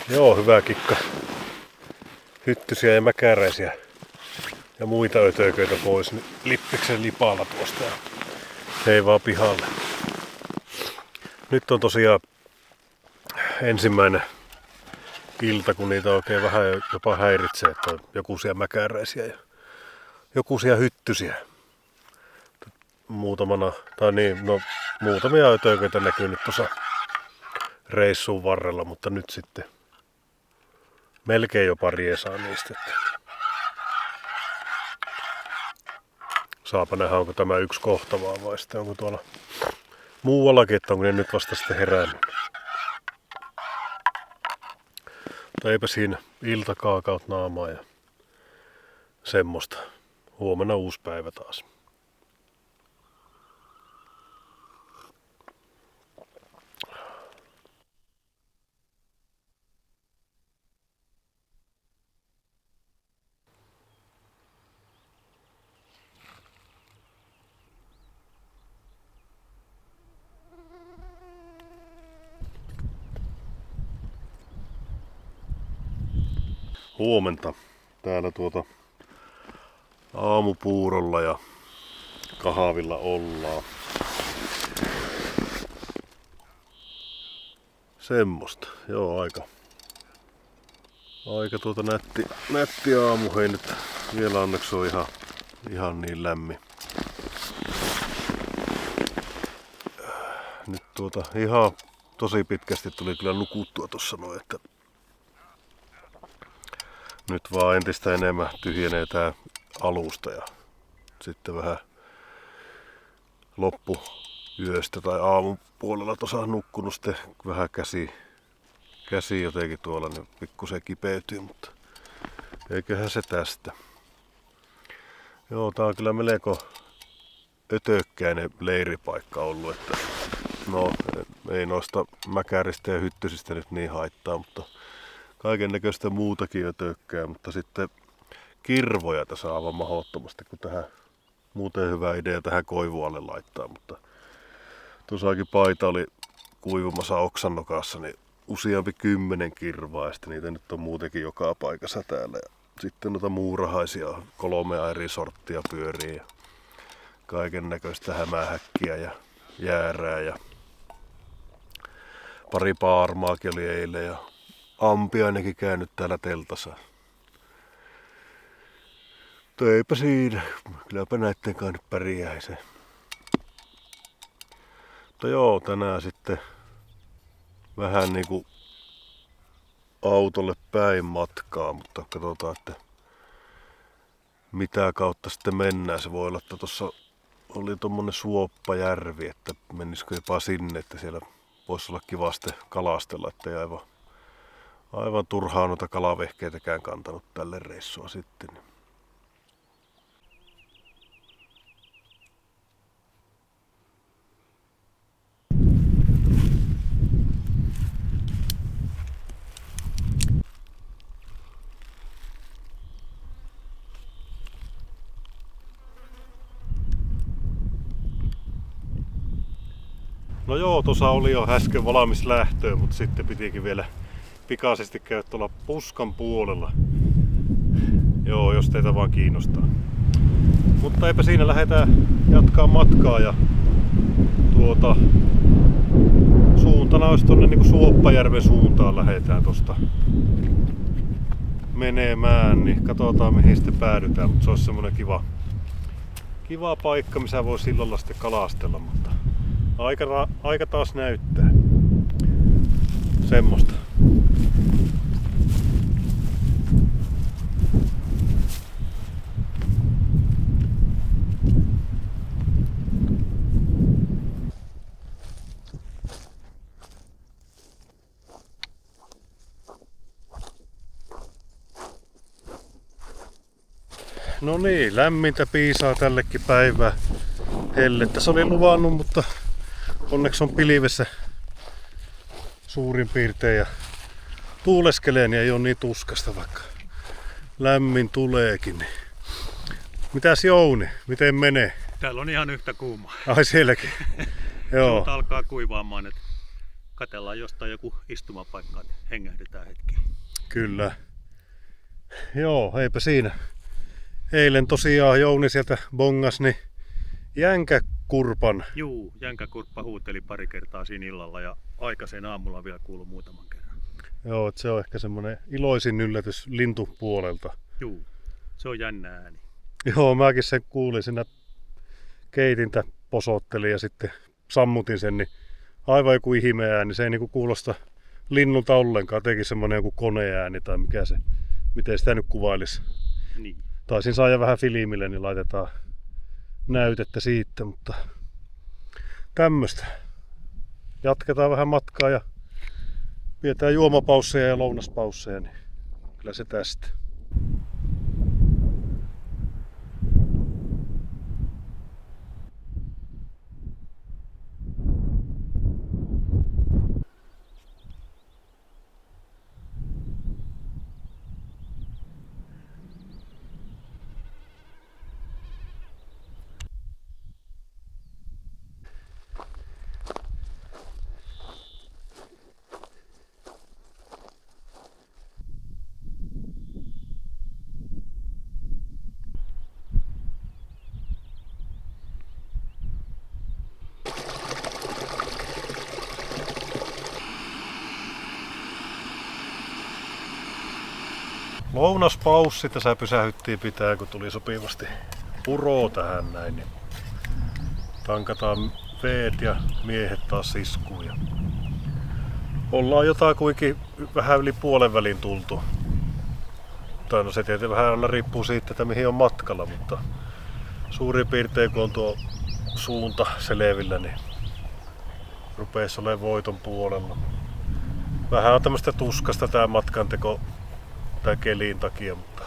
A: Joo, hyvä kikka. Hyttysiä ja mäkäräisiä ja muita ötököitä pois. Niin Lippiksen lipalla tuosta ja hei vaan pihalle. Nyt on tosiaan ensimmäinen ilta, kun niitä oikein vähän jopa häiritsee, että on jokuisia mäkäräisiä ja jokuisia hyttysiä. Muutamia ötököitä näkyy nyt tuossa reissuun varrella, mutta nyt sitten melkein jopa riesaa niistä. Saapa nähdä, onko tämä yksi kohta vaan vai sitten onko tuolla muuallakin, että onko ne nyt vasta sitten herännyt. Mutta eipä siinä iltakaakaut naamaa ja semmoista. Huomenna uusi päivä taas. Huomenta. Täällä aamupuurolla ja kahvilla ollaan. Semmosta. Joo, aika nätti aamu. Hei nyt vielä onneksi on ihan niin lämmin. Nyt ihan tosi pitkästi tuli kyllä nukuttua tossa noin, että nyt vaan entistä enemmän tyhjenee tää alusta ja sitten vähän loppuyöstä tai aamun puolella tuossa nukkunut sitten vähän käsi jotenkin tuolla niin pikkusen kipeytyy, mutta eiköhän se tästä. Joo, tää on kyllä melko ötökkäinen leiripaikka ollut, että no ei noista mäkäristä ja hyttysistä nyt niin haittaa, mutta kaiken näköistä muutakin ötökkää, mutta sitten kirvoja tässä on aivan mahdottomasti, kun tähän muuten hyvä idea tähän koivualle laittaa, mutta tuossakin paita oli kuivumassa oksannokassa, niin useampi 10 kirvaa ja sitten niitä nyt on muutenkin joka paikassa täällä. Ja sitten noita muurahaisia 3 eri sorttia pyörii ja kaiken näköistä hämähäkkiä ja jäärää ja pari paarmaakin oli eilen ja ampi ainakin käynyt täällä teltassa. Mutta eipä siinä, kylläpä näitten kai nyt pärjäisi. Mutta joo, tänään sitten vähän niinku autolle päin matkaa, mutta katsotaan, että mitä kautta sitten mennään. Se voi olla, että tuossa oli tommonen Suoppajärvi, että menisikö jopa sinne, että siellä voisi olla kiva sitten kalastella, ettei aivan turhaa noita kalavehkeitäkään kantanut tälle reissua sitten. No joo, tuossa oli jo äsken valmis lähtöön, mutta sitten pitikin vielä pikaisesti käydä tuolla Puskan puolella. Joo, jos teitä vaan kiinnostaa. Mutta eipä siinä, lähdetään jatkaa matkaa ja suuntana olisi tuonne niin Suoppajärven suuntaan lähdetään tosta menemään, niin katsotaan mihin sitten päädytään, mutta se olisi semmonen kiva paikka, missä voi sillalla sitten kalastella, mutta aika taas näyttää semmoista. No niin, lämmintä piisaa tällekin päivää. Hellettä se oli luvannut, mutta onneksi on pilvessä suurin piirtein ja tuuleskelee, niin ei ole niin tuskasta, vaikka lämmin tuleekin. Mitäs Jouni, miten menee?
D: Täällä on ihan yhtä kuumaa.
A: Ai sielläkin. Joo.
D: Suut alkaa kuivaamaan, että katsellaan jostain joku istumapaikka, niin hengähdetään hetki.
A: Kyllä. Joo, eipä siinä. Eilen tosiaan Jouni sieltä bongas niin jänkäkurpan.
D: Juu, jänkäkurppa huuteli pari kertaa siinä illalla ja aikaiseen aamulla vielä kuului muutaman kerran.
A: Joo, että se on ehkä semmoinen iloisin yllätys lintupuolelta.
D: Juu, se on jännä ääni.
A: Joo, mäkin sen kuulin siinä keitintä posottelin ja sitten sammutin sen, niin aivan joku ihmeääni. Se ei niinku kuulosta linnulta ollenkaan, teki semmoinen joku koneääni tai mikä se, miten sitä nyt kuvailisi.
D: Niin.
A: Taisin saada vähän filmille, niin laitetaan näytettä siitä, mutta tämmöistä. Jatketaan vähän matkaa ja pidetään juomapausseja ja lounaspausseja, niin kyllä se tästä. Lounaspaussi tässä pysähyttiin pitää, kun tuli sopivasti puro tähän näin. Niin tankataan veet ja miehet taas siskuun. Ja ollaan jotakuinkin vähän yli puolen välin tultu ajoittain. No se tietysti vähän aina riippuu siitä, että mihin on matkalla, mutta suurin piirtein kun on tuo suunta selvillä, niin rupeisi olemaan voiton puolella. Vähän on tämmöistä tuskasta tää matkanteko tää kelin takia, mutta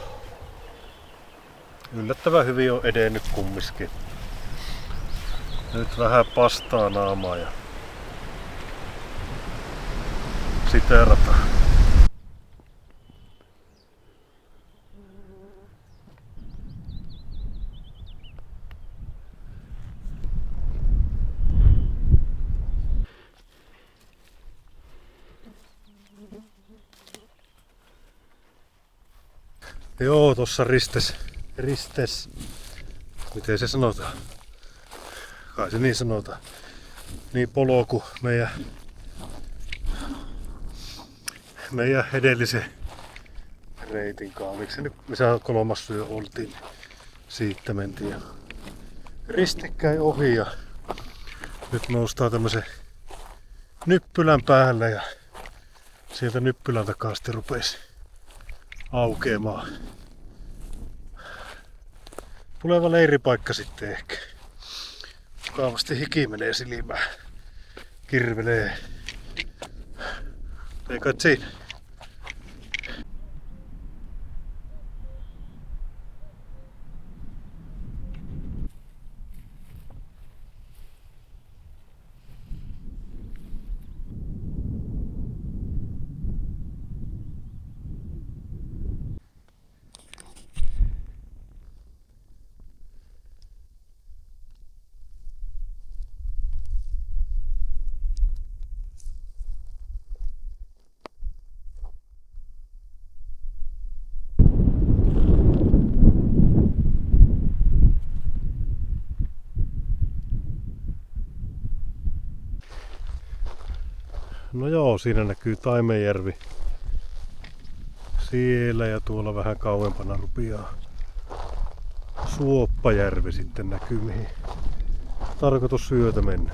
A: yllättävän hyvin on edennyt kumminkin. Nyt vähän pastaa naamaa ja siteerataan. Joo, tossa ristes. Miten se sanotaan? Kai se niin sanotaan. Niin polku meidän edellisen reitin kanssa. Oliko se nyt, missä kolmas syö oltiin, niin siitä mentiin. Ja ristekkäin ohi ja nyt noustaan tämmösen nyppylän päälle ja sieltä nyppylän takaa sitten rupesi aukeamaan tuleva leiripaikka sitten ehkä. Mukavasti hiki menee silmään. Kirvelee. Ei kai siinä. No joo, siinä näkyy Taimenjärvi. Siellä ja tuolla vähän kauempana rupeaa Suoppajärvi sitten näkyy, mihin tarkoitus yötä mennä.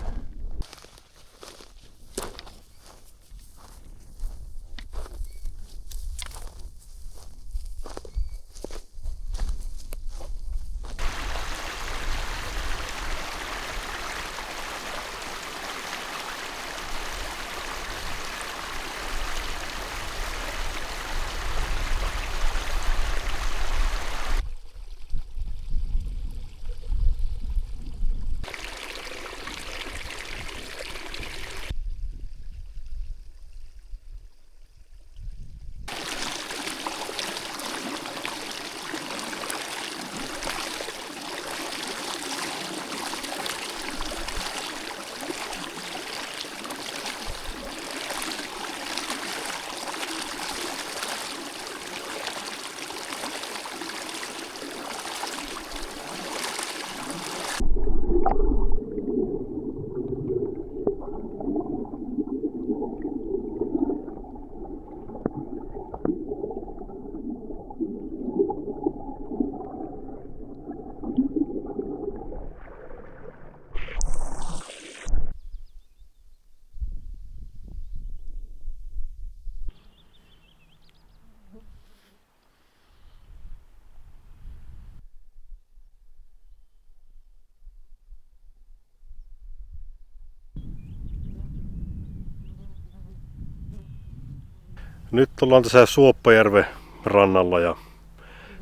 A: Nyt ollaan tässä Suoppajärven rannalla ja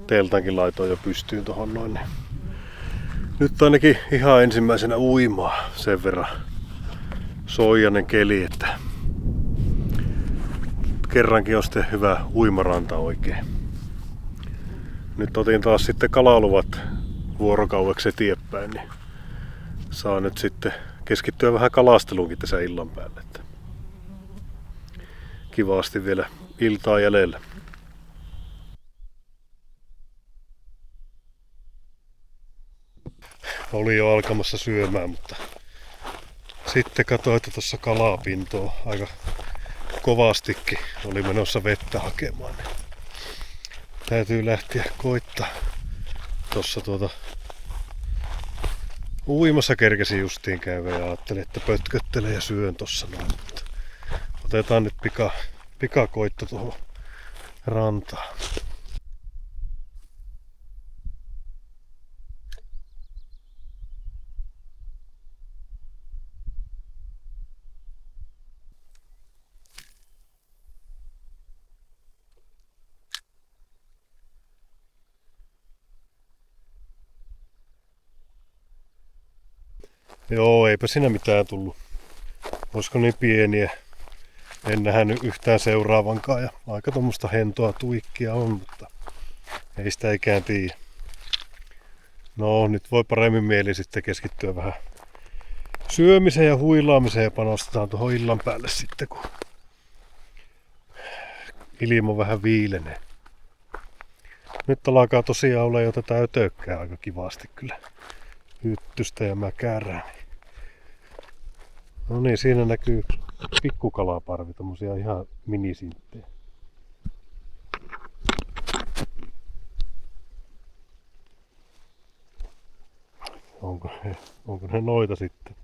A: teltankin laitoin jo pystyyn tohon noin. Nyt ainakin ihan ensimmäisenä uimaa sen verran soijainen keli, että kerrankin on sitten hyvä uimaranta oikein. Nyt otin taas sitten kalaluvat vuorokaudeksi eteenpäin, niin saa nyt sitten keskittyä vähän kalasteluunkin tässä illan päälle. Kivasti vielä iltaa jäljellä. Oli jo alkamassa syömään, mutta sitten katsoin, että tuossa kalapintoa aika kovastikin oli menossa vettä hakemaan. Niin täytyy lähteä koittaa. Tuossa uimassa kerkesin justiin käydä ja ajattelin, että pötköttelen ja syön tossa noin. Mutta otetaan nyt pikakoitto tuohon rantaan. Joo, eipä siinä mitään tullut. Olisiko niin pieniä? En nähnyt yhtään seuraavankaan ja aika tuommoista hentoa tuikkia on, mutta ei sitä ikään tiedä. No nyt voi paremmin mieli sitten keskittyä vähän syömiseen ja huilaamiseen ja panostetaan tuohon illan päälle sitten, kun ilma vähän viilenee. Nyt alkaa tosiaan olla jo tätä ötökkää aika kivasti kyllä. Hyttystä ja mäkärää. No niin, siinä näkyy pikkukalaparvi, tommosia ihan minisinttejä. Onko ne noita sitten?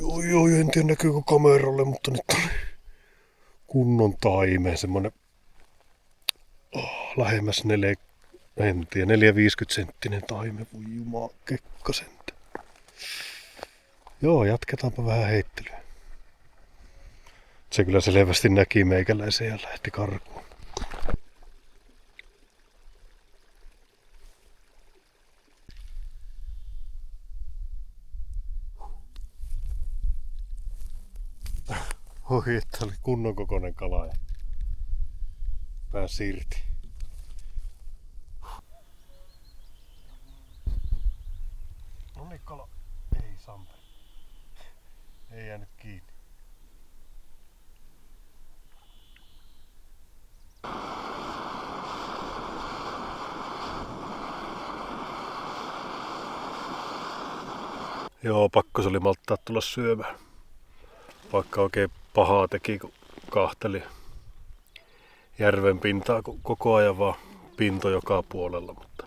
A: Oi, en tiedä näkyykö kameralle, mutta nyt on kunnon taime, semmonen lähemmäs 4-50 senttinen taime, voi jumaa kekkasenta. Joo, jatketaanpa vähän heittelyä. Se kyllä selvästi näki meikäläisen ja lähti karkuun. Oi, että oli kunnon kokoinen kala ja pääsi irti. No niin, kala. Ei Sampe. Ei jäänyt kiinni. Joo, pakko se oli malttaa tulla syömään. Vaikka oikein pahaa teki, kun kahteli järven pintaa koko ajan vaan pinto joka puolella. Mutta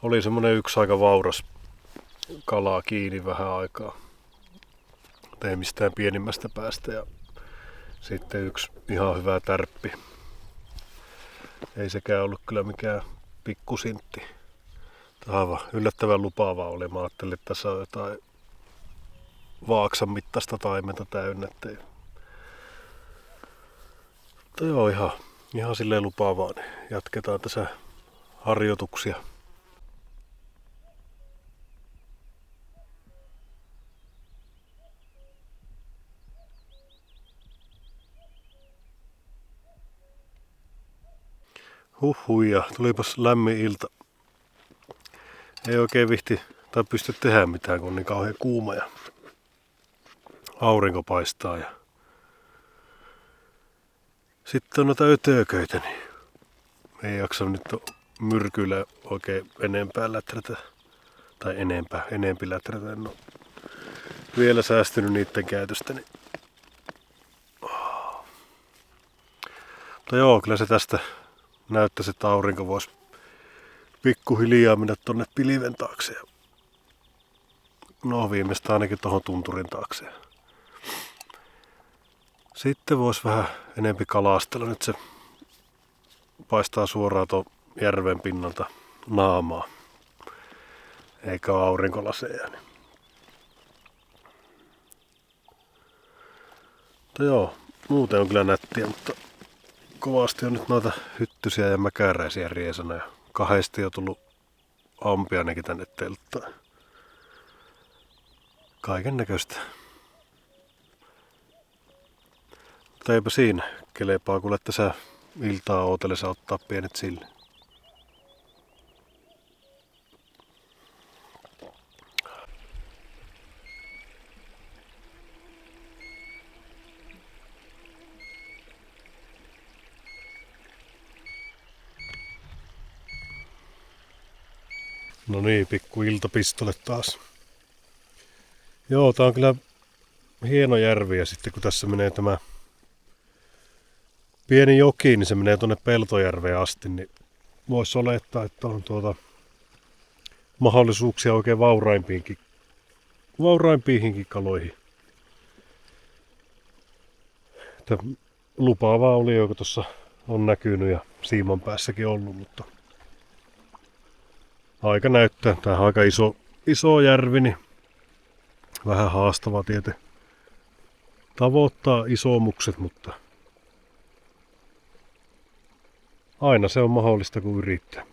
A: oli semmonen yksi aika vauras kalaa kiinni vähän aikaa. Ei mistään pienimmästä päästä ja sitten yksi ihan hyvä tärppi. Ei sekään ollut kyllä mikään pikkusintti. Aivan yllättävän lupaavaa oli. Mä ajattelin, että tässä on jotain vaaksan mittaista taimenta täynnä. Mutta joo, ihan silleen lupaavaa. Niin jatketaan tässä harjoituksia. Ja tulipas lämmin ilta. Ei oikein vihti tai pysty tehdä mitään, kun on niin kauhean kuuma ja aurinko paistaa. Ja sitten on noita ötököitä, niin ei jaksa nyt myrkyillä oikein enempää läträtä. Tai enempi läträtä. En ole vielä säästynyt niiden käytöstä. Niin. Mutta joo, kyllä se tästä näyttäisi, että aurinko voisi pikkuhiljaa mennä tonne pilven taakse. No viimeistä ainakin tuohon tunturin taakse. Sitten voisi vähän enempi kalastella. Nyt se paistaa suoraan tuon järven pinnalta naamaa. Eikä ole aurinkolaseja. Niin. Mutta joo, muuten on kyllä nättiä, mutta kovasti on nyt noita hyttysiä ja mäkäräisiä riesana ja kahdesti on tullut ampiainenkin tänne telttaan. Kaiken näköistä. Mutta eipä siinä. Kelepaa kuule tässä iltaa ootellessa ottaa pienet sille. No niin, pikku iltapistole taas. Joo, tää on kyllä hieno järvi ja sitten kun tässä menee tämä pieni joki, niin se menee tuonne Peltojärveen asti, niin voisi olettaa, että on mahdollisuuksia oikein vauraimpiinkin kaloihin. Että lupaavaa oli, joka tuossa on näkynyt ja siiman päässäkin ollut, mutta aika näyttää. Tää on aika iso järvi, niin vähän haastava tietä tavoittaa isomukset, mutta aina se on mahdollista, kun yrittää.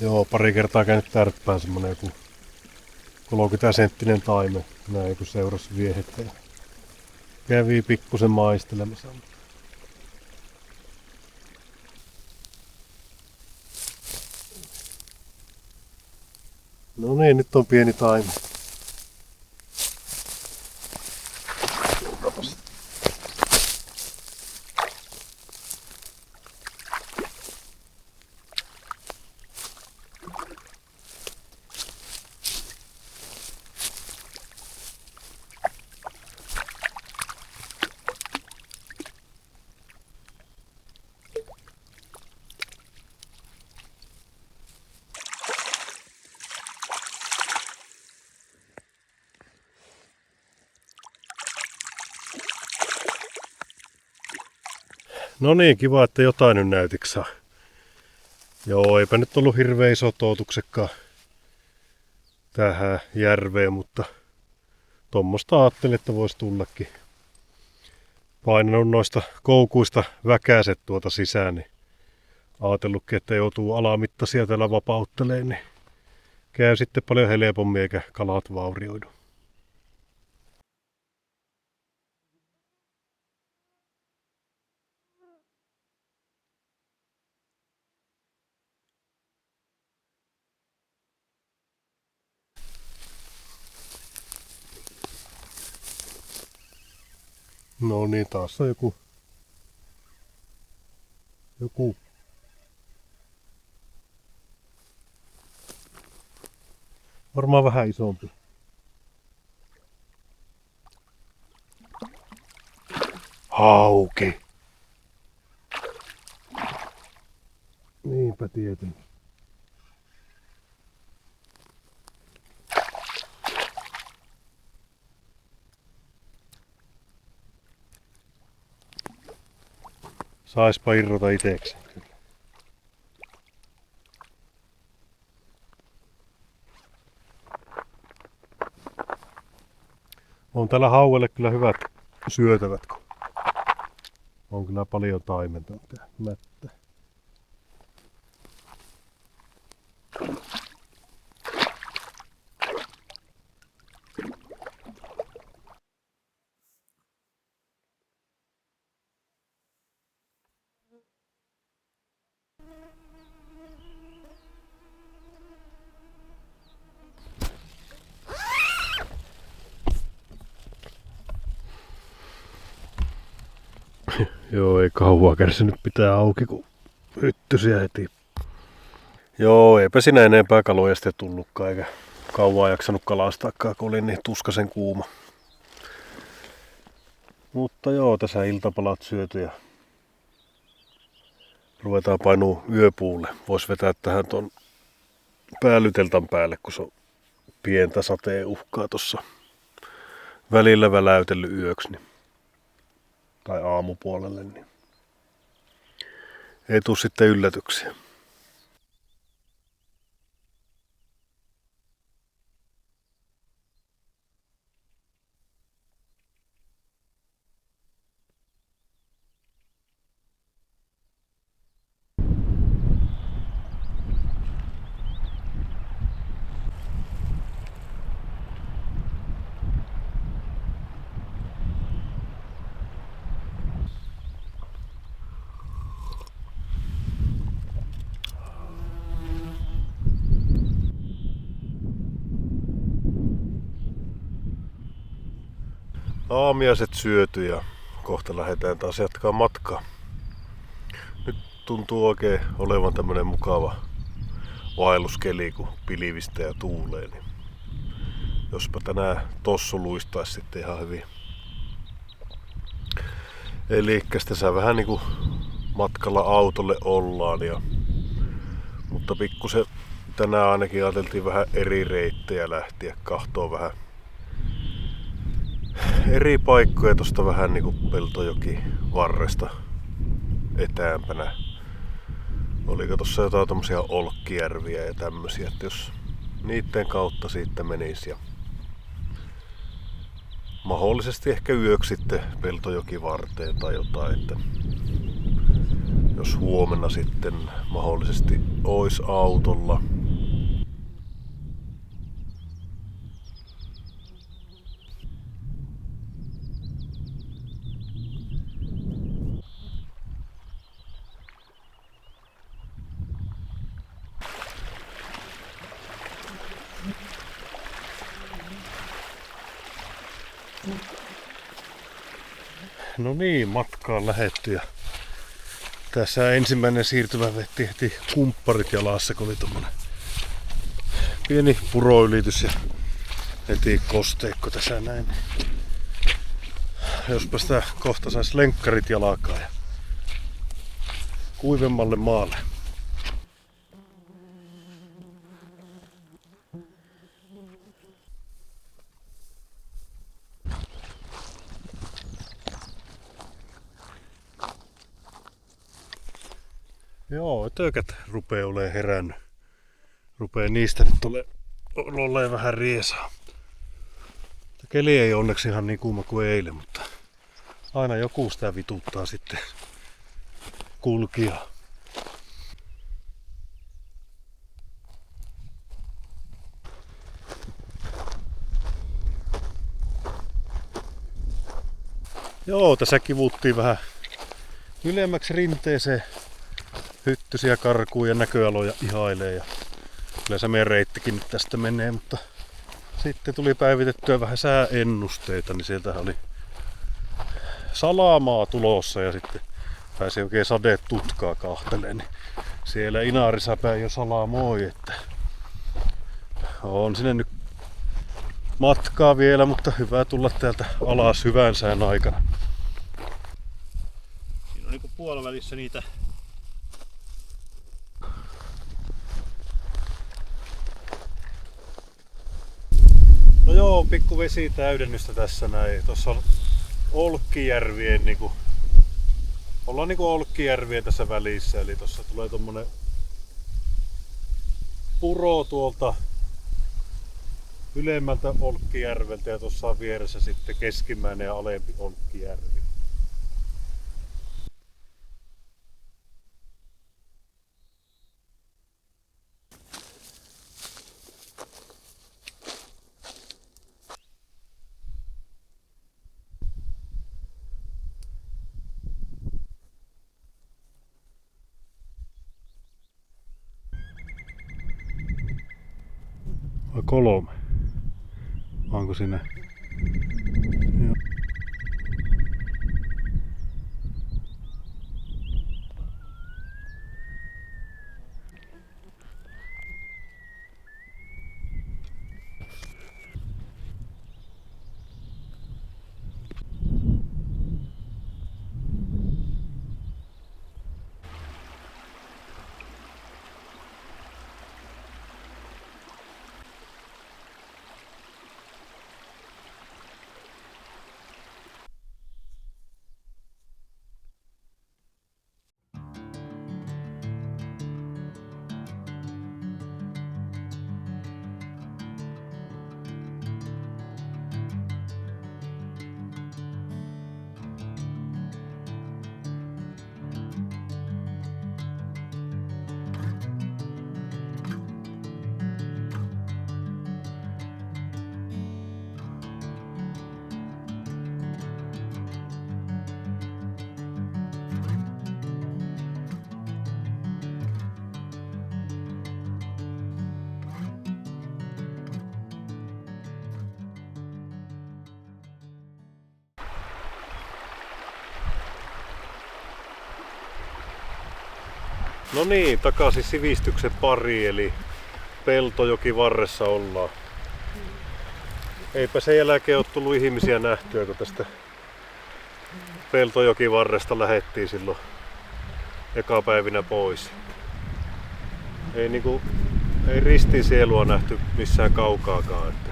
A: Joo, pari kertaa käynyt tärppään semmonen joku 30-senttinen taime. Näin kun seurasi viehettä ja kävi pikkusen maistelemassa. No niin, nyt on pieni taime. No niin, kiva, että jotain nyt näytiksaa. Joo, eipä nyt ollut hirveän iso toutuksekaan tähän järveen, mutta tuommoista ajattelin, että voisi tullakin. Painanut noista koukuista väkäset tuota sisään, niin ajatellutkin, että joutuu alamittaisia täällä vapautteleen, niin käy sitten paljon helpommin eikä kalat vaurioidu. No niin, taas on joku. Varmaan vähän isompi. Hauki. Niinpä tietenkin. Saispa irrota itekseen kyllä. On täällä hauelle kyllä hyvät syötävät, kun on kyllä paljon taimenta mättä. Joo, ei kauaa kärsinyt pitää auki, kun hyttysiä heti. Joo, eipä siinä enempää kaloja sitten tullutkaan, eikä kauaa jaksanut kalastaakaan, kun oli niin tuskasen kuuma. Mutta joo, tässä iltapalat syöty ja ruvetaan painuu yöpuulle. Vois vetää tähän ton päällyteltan päälle, kun se on pientä sateen uhkaa tossa välillä väläytellyt yöksi. Niin tai aamupuolelle, niin ei tule sitten yllätyksiä. Aamiaiset syöty ja kohta lähdetään taas jatkaa matkaa. Nyt tuntuu oikein olevan tämmönen mukava vaelluskeli, kun pilvistä ja tuulee. Niin jospa tänään tossu luistaisi sitten ihan hyvin. Eli tässä vähän niinku matkalla autolle ollaan. Mutta pikkusen tänään ainakin ajateltiin vähän eri reittejä lähteä kahtoon vähän eri paikkoja tosta vähän niinku Peltojoki varresta etäämpänä. Oliko tossa jotain tommosia olkkijärviä ja tämmösiä, että jos niiden kautta siitä menisi ja mahdollisesti ehkä yöksi sitten Peltojokivarteen tai jotain, että jos huomenna sitten mahdollisesti ois autolla. No niin, matkaan lähetty ja tässä ensimmäinen siirtymä vetti heti kumpparit jalassa, kun oli tommonen pieni puroylitys ja heti kosteikko tässä näin. Jospa sitä kohta sais lenkkarit jalkaan ja kuivemmalle maalle. Joo, tökät rupee olemaan herännyt. Rupee niistä nyt olemaan vähän riesaa. Keli ei onneksi ihan niin kuuma kuin eilen, mutta aina joku sitä vituttaa sitten kulkijaa. Joo, tässä kivuttiin vähän ylemmäksi rinteeseen. Hyttysiä karkuu ja näköaloja ihailee ja yleensä meidän reittikin nyt tästä menee, mutta sitten tuli päivitettyä vähän sääennusteita, niin sieltähän oli salamaa tulossa ja sitten pääsi oikein sadetutkaa kahteleen, niin siellä Inaarissa päin jo salamoi, että on sinne nyt matkaa vielä, mutta hyvä tulla täältä alas hyvän sään aikana.
D: Siinä on niinku puolivälissä niitä
A: No joo, pikku vesitäydennystä tässä näin. Tuossa on Olkkijärvien ollaan Olkkijärvien tässä välissä, eli tuossa tulee tommonen puro tuolta ylemmältä Olkkijärveltä ja tuossa on vieressä sitten keskimmäinen ja alempi Olkkijärvi. Vai 3? Onko siinä? Joo. No niin, takaisin sivistyksen pari, eli Peltojokivarressa ollaan. Eipä sen jälkeen ole tullut ihmisiä nähtyä, kun tästä Peltojokivarresta lähettiin silloin ekapäivinä pois. Ei ristisielua nähty missään kaukaakaan. Että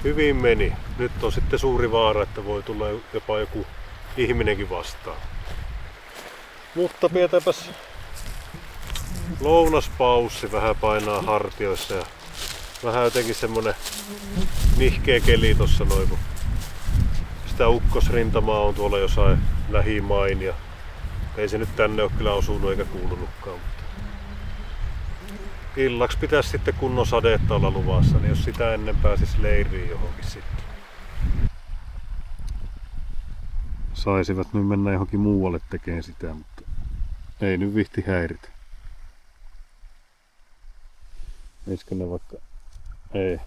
A: hyvin meni. Nyt on sitten suuri vaara, että voi tulla jopa joku ihminenkin vastaan. Mutta pidetäänpäs lounaspaussi, vähän painaa hartioissa ja vähän jotenkin semmonen nihkeä keli tossa noin, kun sitä ukkosrintamaa on tuolla jossain lähimain ja ei se nyt tänne ole kyllä osunut eikä kuulunutkaan. Mutta illaksi pitäisi sitten kunnon sadetta olla luvassa, niin jos sitä ennen pääsis leiriin johonkin sitten. Saisivat nyt mennä johonkin muualle tekemään sitä, mutta ei nyt vihti häiritä. Meisikö ne vaikka... Ei.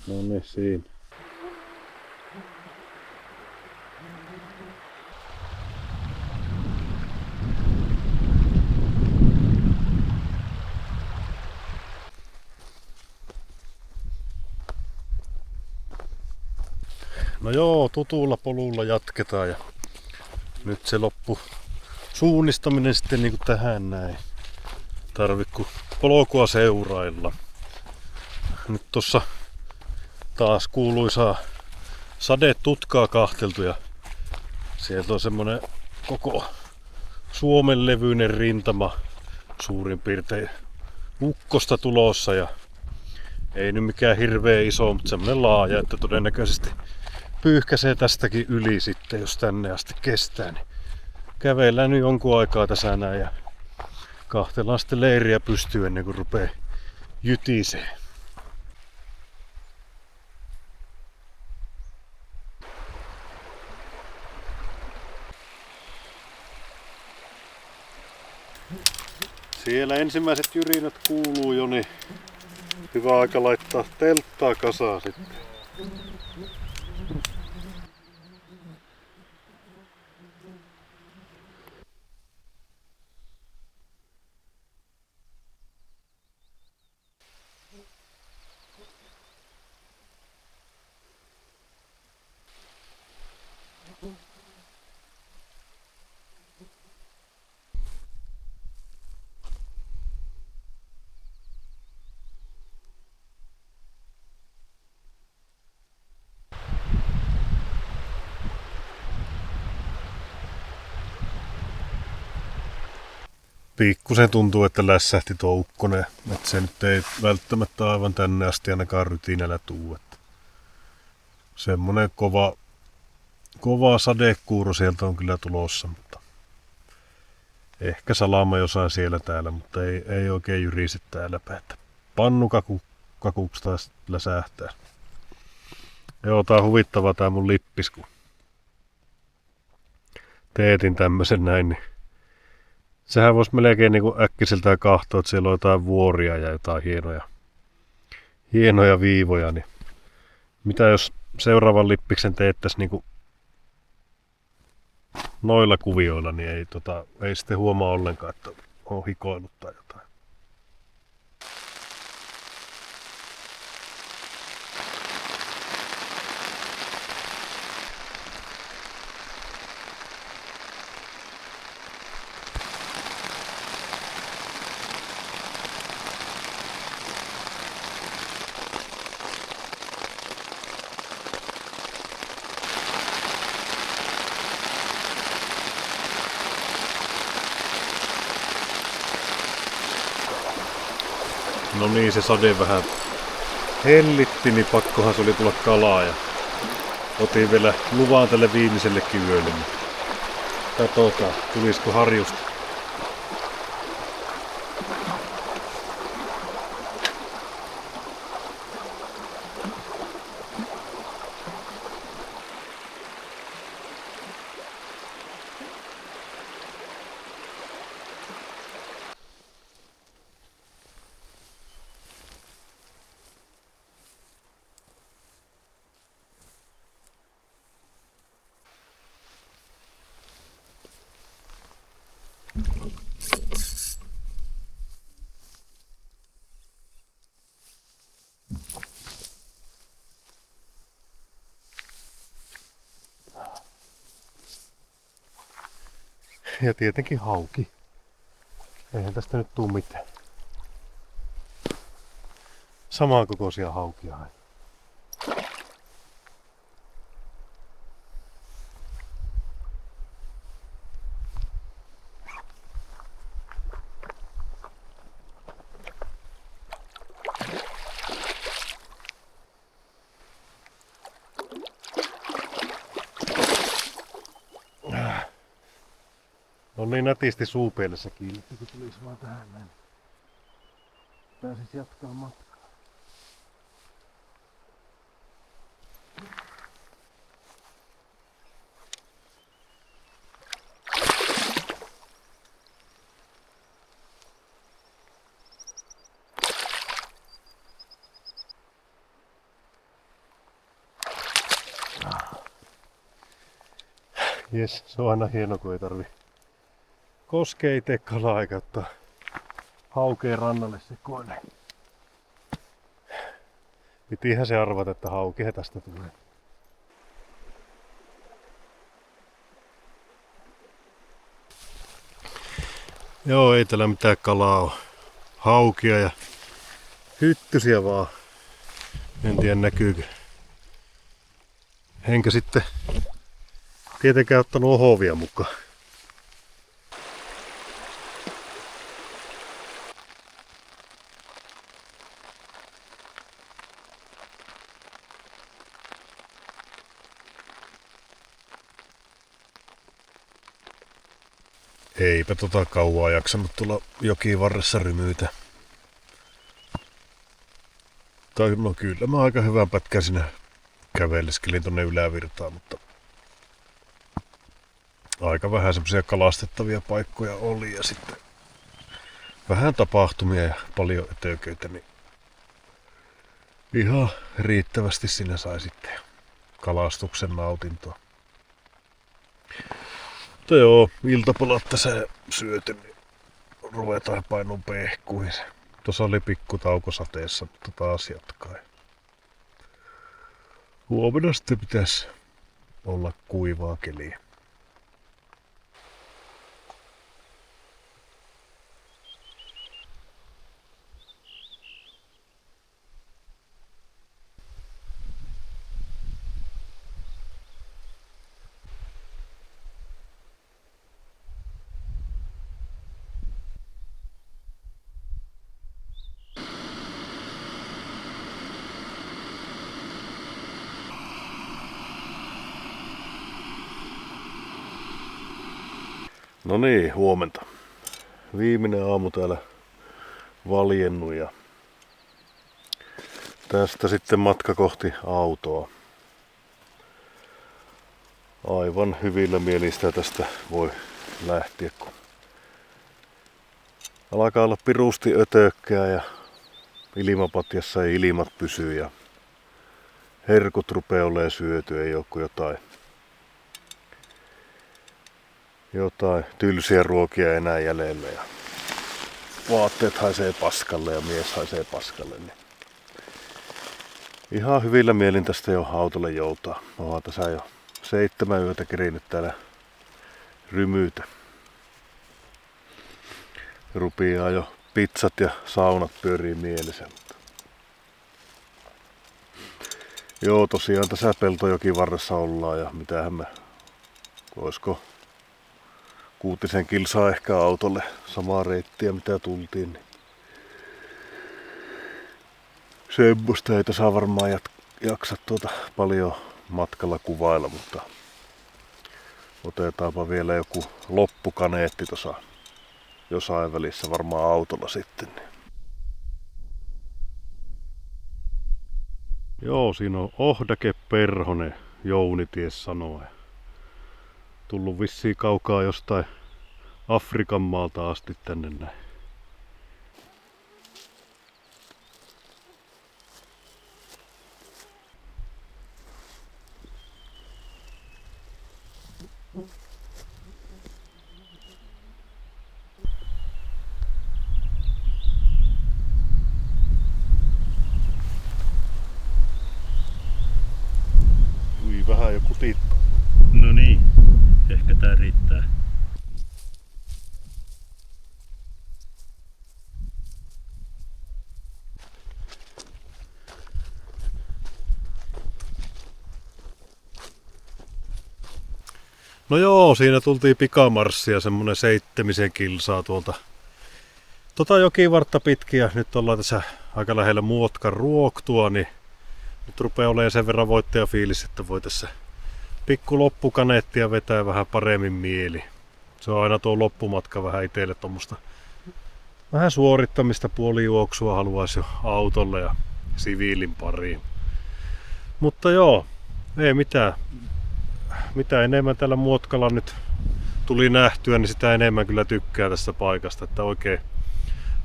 A: No ne siinä. No joo, tutulla polulla jatketaan ja nyt se loppu suunnistaminen sitten niinku tähän näin. Tarvitse kun polkua seurailla. Nyt tossa taas kuuluisaa sadetutkaa kahteltu ja sieltä on semmonen koko Suomen levyinen rintama suurin piirtein ukkosta tulossa ja ei nyt mikään hirveä iso, mutta semmonen laaja, että todennäköisesti pyyhkäsee tästäkin yli sitten, jos tänne asti kestää. Niin kävellään nyt jonkun aikaa tässä näin ja kahtellaan sitten leiriä pystyyn ennen kuin rupee jytisee. Siellä ensimmäiset jyrinät kuuluu jo, niin hyvä aika laittaa telttaa kasaan sitten. Pikkusen tuntuu, että lässähti tuo ukkonen, että se nyt ei välttämättä aivan tänne asti ainakaan rytinällä tuu. Että semmonen kova sadekuuro sieltä on kyllä tulossa, mutta ehkä salama jossain siellä täällä, mutta ei oikein jyrise täällä päin. Pannukakuksi taas läsähtää. Joo, tää on huvittava tää mun lippis, kun teetin tämmösen näin, niin sehän voisi melkein niinku äkkiseltään katsoa, että siellä on jotain vuoria ja jotain hienoja viivoja. Niin mitä jos seuraavan lippiksen teettäisiin niinku noilla kuvioilla, niin ei sitten huomaa ollenkaan, että on hikoillut tai jotain. No niin, se sade vähän hellitti, niin pakkohan se oli tulla kalaa ja otin vielä luvan tälle viimeisellekin yölle. Katsotaan, tulisiko harjusta. Ja tietenkin hauki. Eihän tästä nyt tuu mitään. Samankokoisia haukia aina. On niin nätisti suupielessä kiinni, kun tulisi vaan tähän näin. Pääsis jatkaa matkaa. Jes, se on aina hieno, kun ei tarvi koskea itse kalaa eikä ottaa haukea rannalle sekoille. Pitihän se arvata, että haukea tästä tulee. Joo, ei täällä mitään kalaa ole. Haukia ja hyttysiä vaan. En tiedä näkyykö. Enkä sitten tietenkään ottanut ohovia mukaan. Eipä kauaa jaksanut tulla jokiin varressa rymyytä. Tai no kyllä mä aika hyvän pätkän sinä käveleskelin tonne ylävirtaan, mutta aika vähän semmoisia kalastettavia paikkoja oli ja sitten vähän tapahtumia ja paljon ötököitä, niin ihan riittävästi sinä sai sitten kalastuksen nautintoa. Mutta joo, iltapalat tässä syöty, niin ruvetaan painuun pehkuihin. Tuossa oli pikku tauko sateessa, mutta taas jatkaa. Huomenna sitten pitäisi olla kuivaa keliä. No niin, huomenta. Viimeinen aamu täällä valjennut ja tästä sitten matka kohti autoa. Aivan hyvillä mielistä tästä voi lähteä, kun alkaa olla pirusti ötökkää ja ilmapatjassa ei ilmat pysyy ja herkut rupeaa olemaan syöty, ei oo kuin jotain tylsiä ruokia enää jäljellä ja vaatteet haisee paskalle ja mies haisee paskalle. Niin ihan hyvillä mielin tästä jo autolle joutaa. Mä oon tässä jo 7 yötä kerinyt täällä rymyytä. Rupeaa jo pizzat ja saunat pyörii mielessä. Joo, tosiaan tässä Peltojoki varressa ollaan ja mitähän me, oisko 6 kilsaa ehkä autolle samaa reittiä mitä tultiin. Niin semmoista ei tässä varmaan jaksa paljon matkalla kuvailla, mutta otetaanpa vielä joku loppukaneetti tuossa jossain välissä varmaan autolla sitten. Joo, siinä on Ohdake Perhonen, Jouni ties sanoa. Tullut vissiin kaukaa jostain Afrikan maalta asti tänne näin. Vähän joku tiittaa.
D: No niin, ehkä tää riittää.
A: No joo, siinä tultiin pikamarssia semmonen 7 kilsaa tuolta jokivartta pitkin ja nyt ollaan tässä aika lähellä Muotkan Ruoktua, niin nyt rupeaa olemaan sen verran voittajafiilis, että voi tässä pikku loppukaneettia vetää vähän paremmin mieli. Se on aina tuo loppumatka vähän itselle tuommoista vähän suorittamista, puolijuoksua haluaisi jo autolle ja siviilin pariin. Mutta joo, ei mitään. Mitä enemmän tällä Muotkalla nyt tuli nähtyä, niin sitä enemmän kyllä tykkää tästä paikasta. Että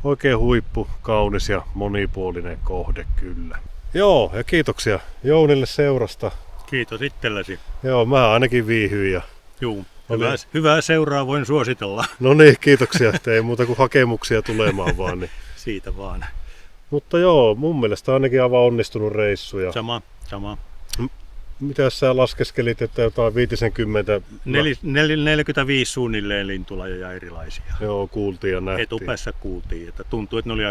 A: oikein huippu, kaunis ja monipuolinen kohde kyllä. Joo, ja kiitoksia Jounille seurasta.
D: Kiitos itsellesi.
A: Joo, mä ainakin viihyin. Ja
D: Juu, hyvää seuraa voin suositella.
A: no niin, kiitoksia. Ei muuta kuin hakemuksia tulemaan vaan. Niin.
D: Siitä vaan.
A: Mutta joo, mun mielestä ainakin aivan onnistunut reissu. Ja
D: Sama.
A: mitä sä laskeskelit, että jotain 50?
D: 45 suunnilleen lintulajeja erilaisia.
A: Joo, kuultiin ja nähtiin.
D: Etupäässä kuultiin, että tuntui, että ne oli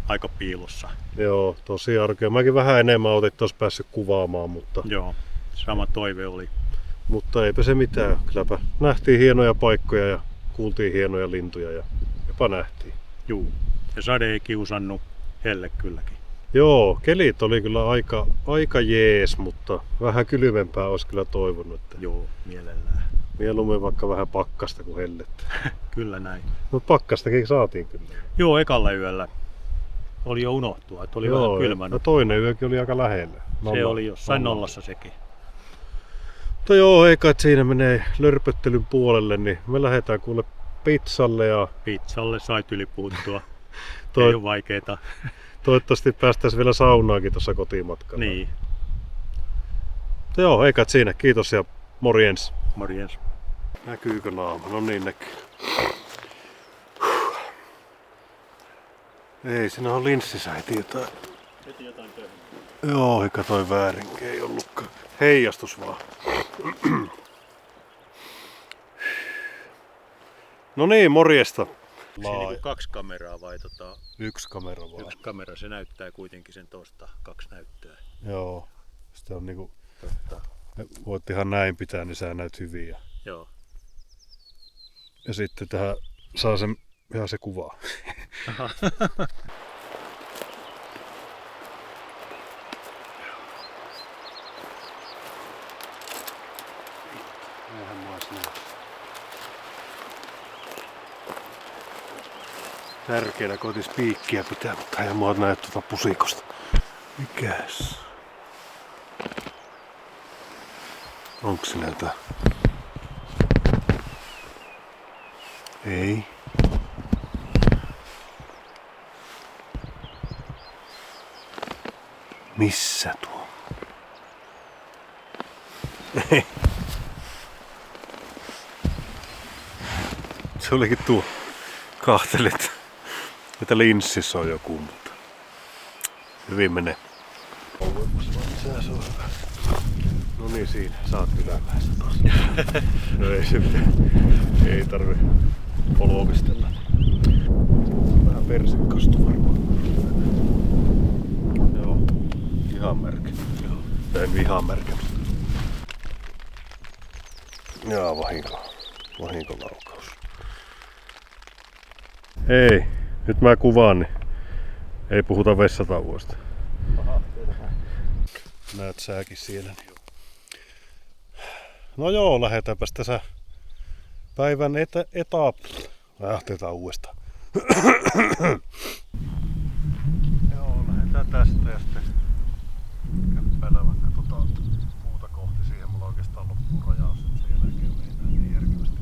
D: aika piilossa.
A: Joo, tosi arkea. Mäkin vähän enemmän otin, että olisi päässyt kuvaamaan, mutta...
D: Joo, sama toive oli.
A: Mutta eipä se mitään. Kylläpä nähtiin hienoja paikkoja ja kuultiin hienoja lintuja ja jopa nähtiin.
D: Juu, ja sade ei kiusannut, helle kylläkin.
A: Joo, kelit oli kyllä aika jees, mutta vähän kylmempää olisi kyllä toivonut. Että
D: Joo, mielellään.
A: mieluummin vaikka vähän pakkasta kuin hellettä.
D: Kyllä näin.
A: Mutta pakkastakin saatiin kyllä.
D: Joo, ekalla yöllä oli jo unohtua, että oli vähän kylmännyt.
A: No toinen yökin oli aika lähellä.
D: Se oli jossain nollassa sekin.
A: Mutta joo, eikä että siinä menee lörpöttelyn puolelle, niin me lähdetään kuule pizzalle ja
D: Pizzalle sait yli puuttua. Ei ole vaikeeta.
A: toivottavasti päästäisiin vielä saunaakin tuossa kotimatkalla.
D: Niin,
A: Mutta joo, eikä että siinä. Kiitos ja morjens.
D: morjens.
A: Näkyykö naama? No niin näkyy. Ei, siinä on linssissä heti jotain.
D: Heti jotain töihin.
A: Joo, eikä toi väärinkin ei ollutkaan. Heijastus vaan. No niin, morjesta.
D: Siinä niinku 2 kameraa vai
A: Yksi kamera vaan.
D: yksi kamera, se näyttää kuitenkin sen tosta, 2 näyttöä.
A: Joo. Sitä on niinku,
D: Totta.
A: voit ihan näin pitää, niin sä näyt hyvin.
D: Joo.
A: Ja sitten tähän saa sen, ihan se kuvaa. Eihän mä ois näin. Tärkeänä koitis piikkiä pitää, mutta eihän mua näe tuota pusikosta. Mikäs? Onko siinä jotain? Ei. Missä tuo? Ei. Se olikin tuo. Kahtelit, että linssissä on joku, mutta hyvin menee. Se on hyvä. No niin, siinä. Saat ylämäessä taas. No ei se mitään. Ei tarvi polvistella. Vähän persikkastu varmaan. Joo. Ihan märkä. Joo. En ihan märkä. Jaa, vahinkolaukaus. Ei, nyt mä kuvaan, niin ei puhuta vessatauoista. Näet sääkin siellä. Niin. No joo, lähdetäänpäs tässä päivän Lähdetään uudestaan. Joo, lähdetään tästä ja sitten käppäillä vaikka muuta kohti siihen. Mulla oikeastaan loppuu rajaus, että sen jälkeen mennään niin järkevästi.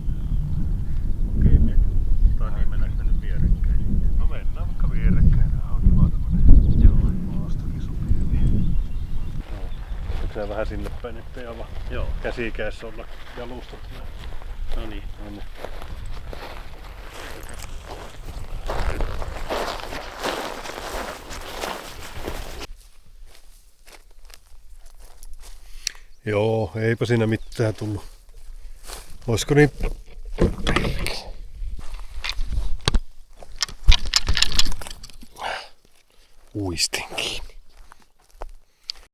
D: Okei, niin mennäänkö nyt vierekkäin?
A: No mennään vaikka vierekkäin. Nää on hyvä tämmönen maastokin sopii. Joo. Vähän sinne päin, ettei aivan käsikäessä olla jalustat.
D: No niin.
A: Joo, eipä siinä mitään tullut. Olisiko niin... Uistin kiinni.